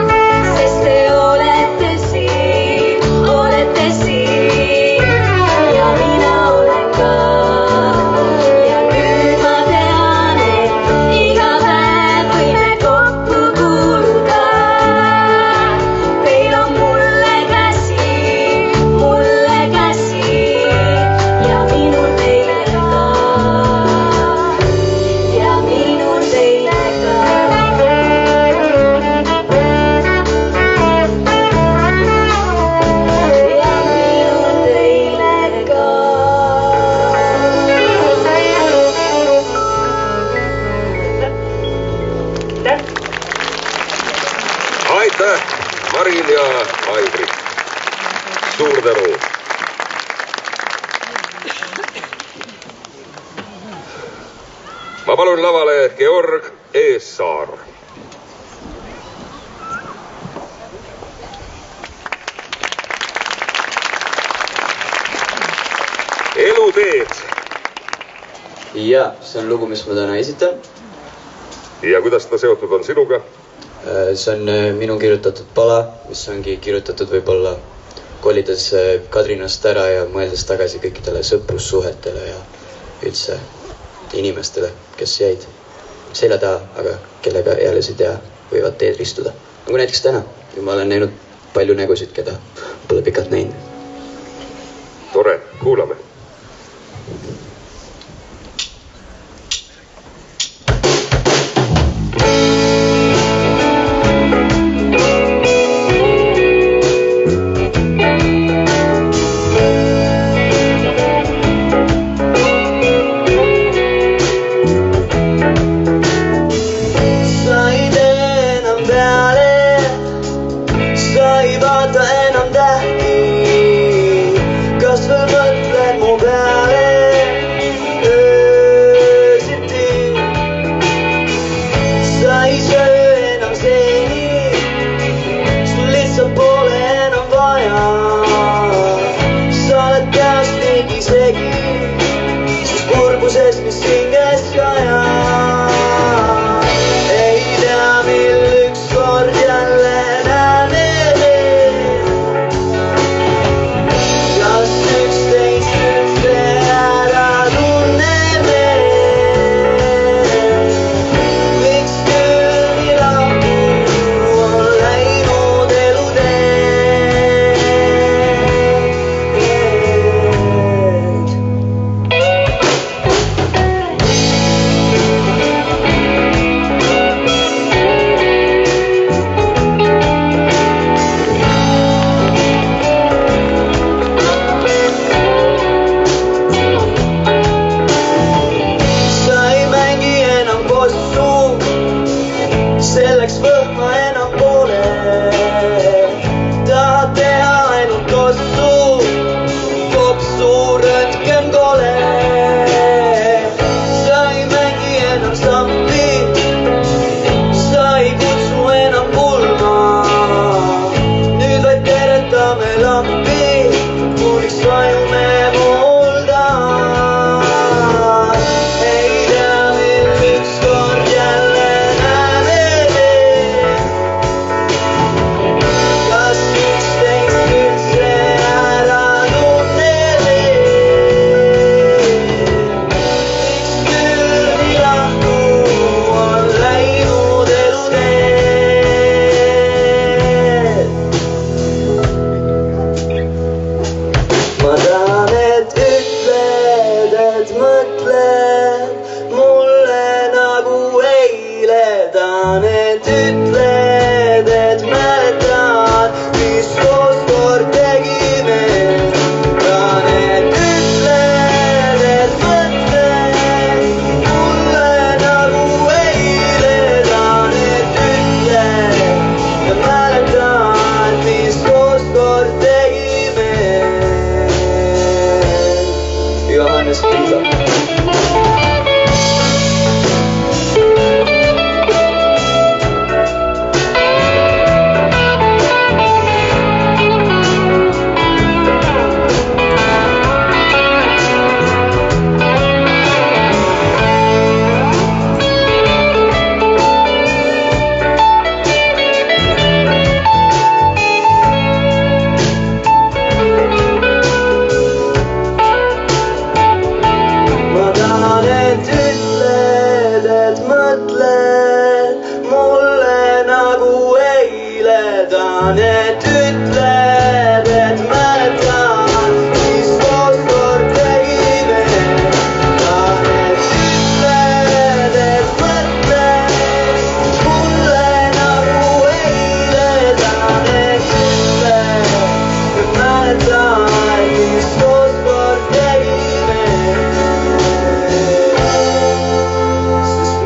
[SPEAKER 17] sest te olete
[SPEAKER 2] aitäh, Marin ja Aibrit. Suur tänu. Ma palun lavale Georg Eessaar. Eluteed.
[SPEAKER 18] Ja, see on lugu, mis ma täna esitan.
[SPEAKER 2] Ja kuidas ta seotud on sinuga?
[SPEAKER 18] See on minu kirjutatud pala, mis ongi kirjutatud võib-olla kolides Kadrinast ära ja mõeldes tagasi kõikidele sõprussuhetele ja üldse inimestele, kes jäid selja taha, aga kellega eales ei tea, võivad teed ristuda. Nagu näiteks täna, kui ma olen näinud palju nägusid, keda pole pikalt näinud.
[SPEAKER 2] Tore, kuulame.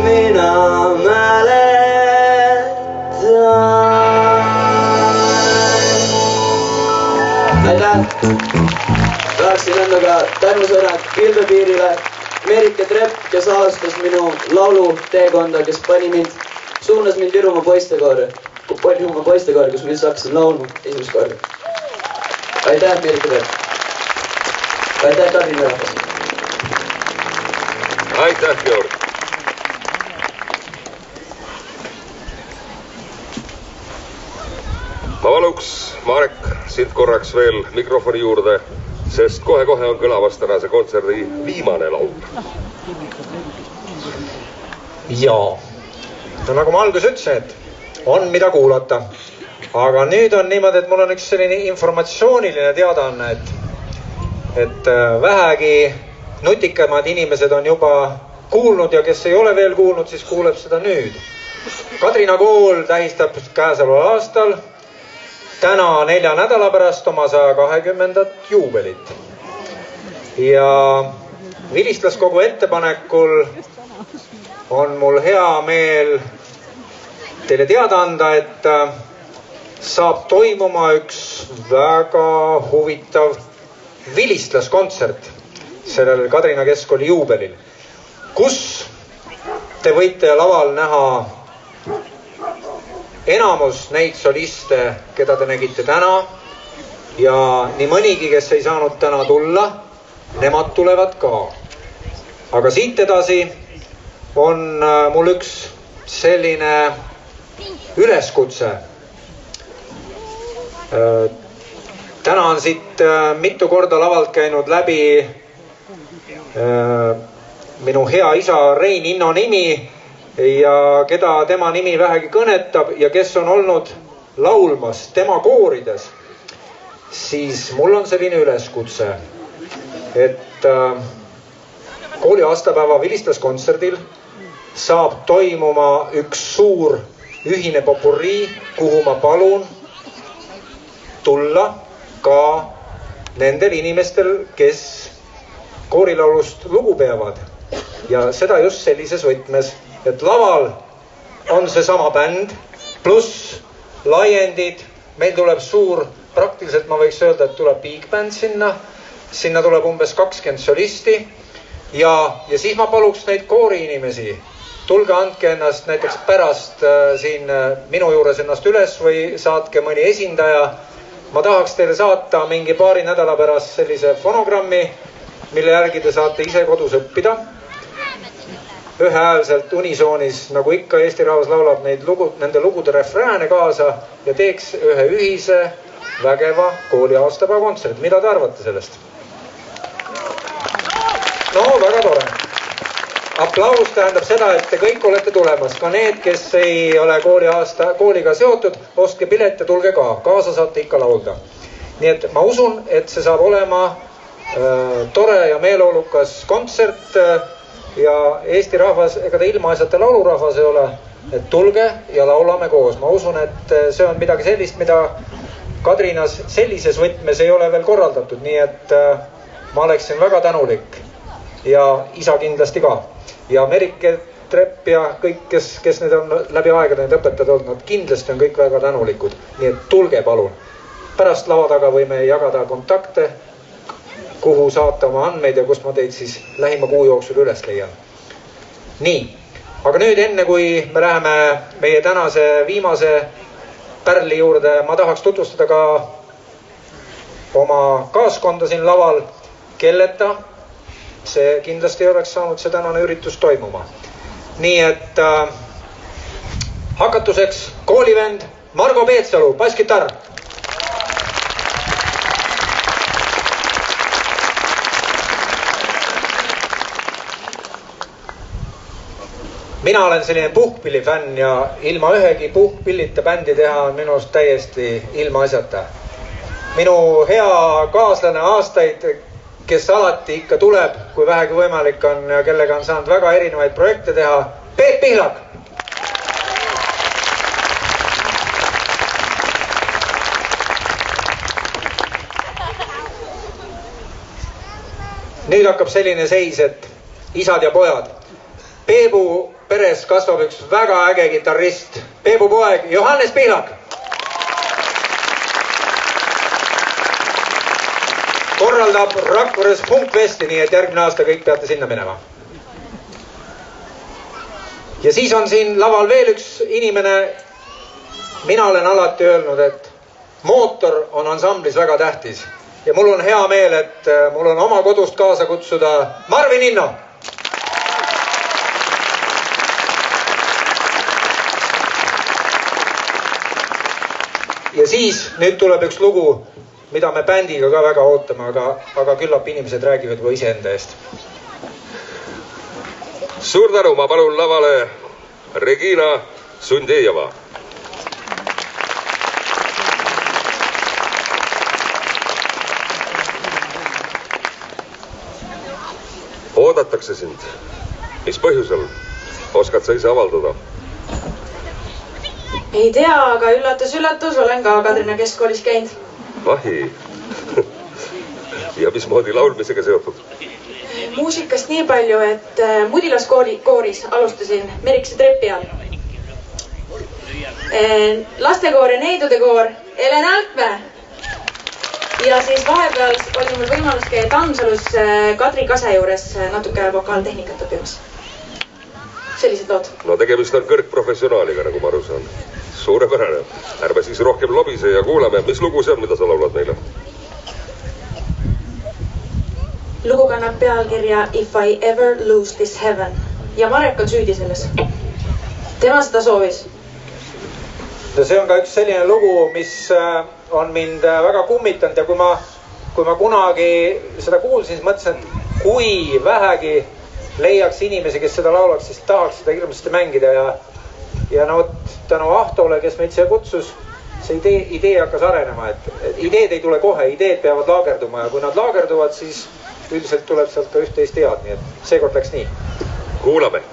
[SPEAKER 8] Minä mäletän.
[SPEAKER 18] Tahaksin anda ka tänusõnad Pilvepiirile, Merike Trepp, kes alustas minu laulu teekonda, kes suunas mind Virumaa poistekoori, kus ma üldse hakkasin laulma esimest korda. Aitäh, Merike Trepp. Aitäh, Kadrina rahvas.
[SPEAKER 2] Aitäh, Georg. Ma paluks, Marek, sind korraks veel mikrofoni juurde, sest kohe-kohe on kõlavas tänase kontserdi viimane laul.
[SPEAKER 3] Jaa. No nagu ma alguses ütlesin, et on mida kuulata. Aga nüüd on niimoodi, et mul on üks selline informatsiooniline teadaanne, et vähegi nutikamad inimesed on juba kuulnud ja kes ei ole veel kuulnud, siis kuuleb seda nüüd. Kadrina kool tähistab käesoleval aastal täna 4 nädala pärast oma 120. juubelit. Ja vilistlaskogu ettepanekul on mul hea meel teile teada anda, et saab toimuma üks väga huvitav vilistlaskontsert sellel Kadrina keskkooli juubelil, kus te võite laval näha enamus neid soliste, keda te nägite täna ja nii mõnigi, kes ei saanud täna tulla, nemad tulevad ka. Aga siit edasi on mul üks selline üleskutse. Täna on siit mitu korda lavalt käinud läbi minu hea isa Rein Inno nimi ja keda tema nimi vähegi kõnetab ja kes on olnud laulmas tema koorides, siis mul on selline üleskutse, et kooli aastapäeva vilistlaskontserdil saab toimuma üks suur ühine popurrii, kuhu ma palun tulla ka nendel inimestel, kes koorilaulust lugu peavad. Ja seda just sellises võtmes, et laval on seesama bänd, pluss laiendid, meil tuleb suur, praktiliselt ma võiks öelda, et tuleb big band sinna tuleb umbes 20 solisti ja siis ma paluks neid kooriinimesi, tulge andke ennast näiteks pärast siin minu juures ennast üles või saatke mõni esindaja. Ma tahaks teile saata mingi paari nädala pärast sellise fonogrammi, mille järgi te saate ise kodus õppida. Ühehäälselt unisoonis, nagu ikka Eesti rahvas laulab nende lugude refrääne kaasa ja teeks ühe ühise vägeva kooli aastapäeva kontsert. Mida te arvate sellest? No, väga tore. Aplaus tähendab seda, et te kõik olete tulemas. Ka need, kes ei ole kooliga seotud, ostke pilet ja tulge ka. Kaasa saate ikka laulda. Nii et ma usun, et see saab olema tore ja meeleolukas kontsert ja Eesti rahvas, ega ta ilmaasjata laulurahvas ei ole, et tulge ja laulame koos. Ma usun, et see on midagi sellist, mida Kadrinas sellises võtmes ei ole veel korraldatud, nii et ma oleksin väga tänulik ja isa kindlasti ka. Ja Merike Trepp ja kõik, kes need on läbi aegade need õpetajad olnud, nad kindlasti on kõik väga tänulikud. Nii et tulge palun. Pärast lava taga võime jagada kontakte, kuhu saata oma andmeid ja kust ma teid siis lähima kuu jooksul üles leian. Nii, aga nüüd enne kui me läheme meie tänase viimase pärli juurde, ma tahaks tutvustada ka oma kaaskonda siin laval, kelleta see kindlasti ei oleks saanud see tänane üritus toimuma. Nii et hakatuseks koolivend Margo Peetsalu, basskitarr. Mina olen selline puhkpillifänn ja ilma ühegi puhkpillita bändi teha on minust täiesti ilma asjata. Minu hea kaaslane aastaid, kes alati ikka tuleb, kui vähegi võimalik on ja kellega on saanud väga erinevaid projekte teha, Peep Pihlak. Nüüd hakkab selline seis, et isad ja pojad. Peebu peres kasvab üks väga äge kitarrist. Peebu poeg Johannes Pihlak. korraldab Rakveres Punkfesti, nii et järgmine aasta kõik peate sinna minema. Ja siis on siin laval veel üks inimene. Mina olen alati öelnud, et mootor on ansamblis väga tähtis. Ja mul on hea meel, et mul on oma kodust kaasa kutsuda Marvin Inno. Ja siis nüüd tuleb üks lugu, mida me bändiga ka väga ootame, aga küllap inimesed räägivad juba iseenda eest.
[SPEAKER 2] Suur tänu, ma palun lavale Regina Sundejeva. Oodatakse sind. Mis põhjusel? Oskad sa ise avaldada?
[SPEAKER 19] Ei tea, aga üllatus, olen ka Kadrina keskkoolis käinud.
[SPEAKER 2] Vahi. Ja mismoodi laulmisega seotud?
[SPEAKER 19] Muusikast nii palju, et Mudilaskooris alustasin Merikse trepi all. Lastekoor ja neidude koor Elen Alkmäe. Ja siis vahepeal oli mul võimalus käia Tammsalus Kadri Kase juures natuke vokaaltehnikat õppimas. Sellised lood.
[SPEAKER 2] No tegemist on kõrgprofessionaaliga, nagu ma aru saan. Suurepärane. Ärme siis rohkem lobise ja kuulame, mis lugu see on, mida sa laulad meile?
[SPEAKER 19] Lugu kannab pealkirja If I Ever Lose This Heaven. Ja Marek on süüdi selles. Tema seda soovis.
[SPEAKER 3] No see on ka üks selline lugu, mis on mind väga kummitanud ja kui ma kunagi seda kuulsin, siis mõtlesin, et kui vähegi leiaks inimesi, kes seda laulaks, siis tahaks seda hirmsasti mängida ja no tänu Ahtole, kes meid siia kutsus, see idee hakkas arenema, et ideed ei tule kohe, ideed peavad laagerduma ja kui nad laagerduvad, siis üldiselt tuleb sealt ka üht-teist head, nii et seekord läks nii.
[SPEAKER 2] Kuulame.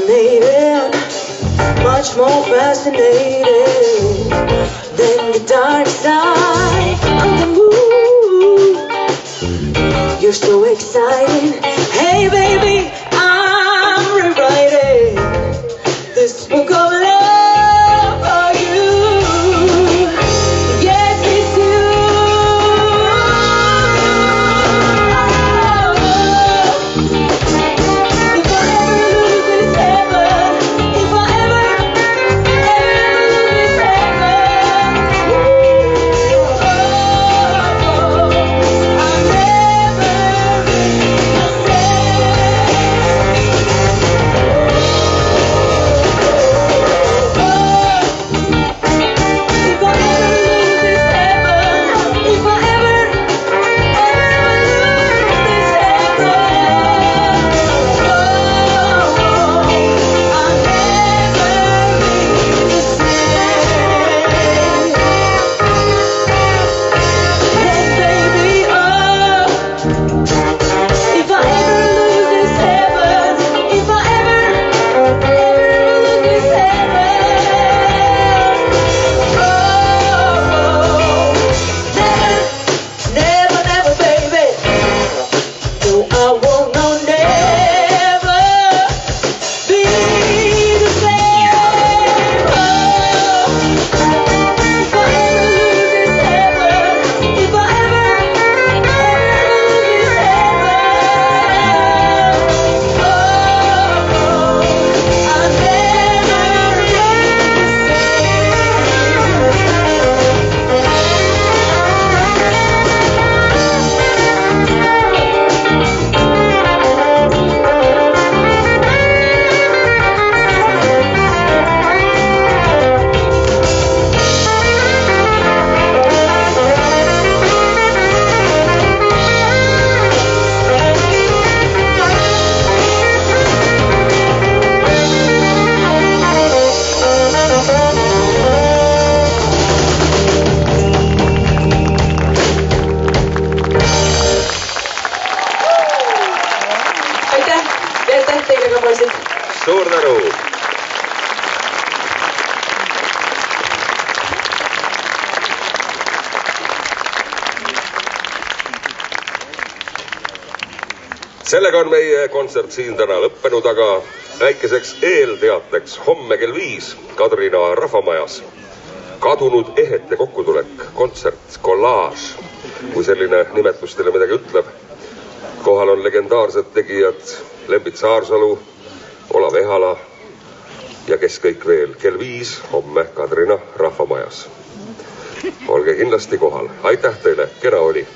[SPEAKER 17] Made more fascinating than the dark side of the moon. You're so exciting. Hey baby, I'm rewriting this book of love for you. Yes, it's you. If I ever lose this heaven, if I ever lose this heaven, I'll never be the
[SPEAKER 2] Suur tänu! Sellega on meie kontsert siin täna lõppenud, aga väikeseks eelteateks homme kell 5 Kadrina rahvamajas kadunud ehete kokkutulek, kontsert, kollaaž, kui selline nimetus teile midagi ütleb. Kohal on legendaarsed tegijad Lembit Saarsalu, Olav Ehala ja kes kõik veel. Kell 5 homme Kadrina rahvamajas. Olge kindlasti kohal. Aitäh teile, kena oli!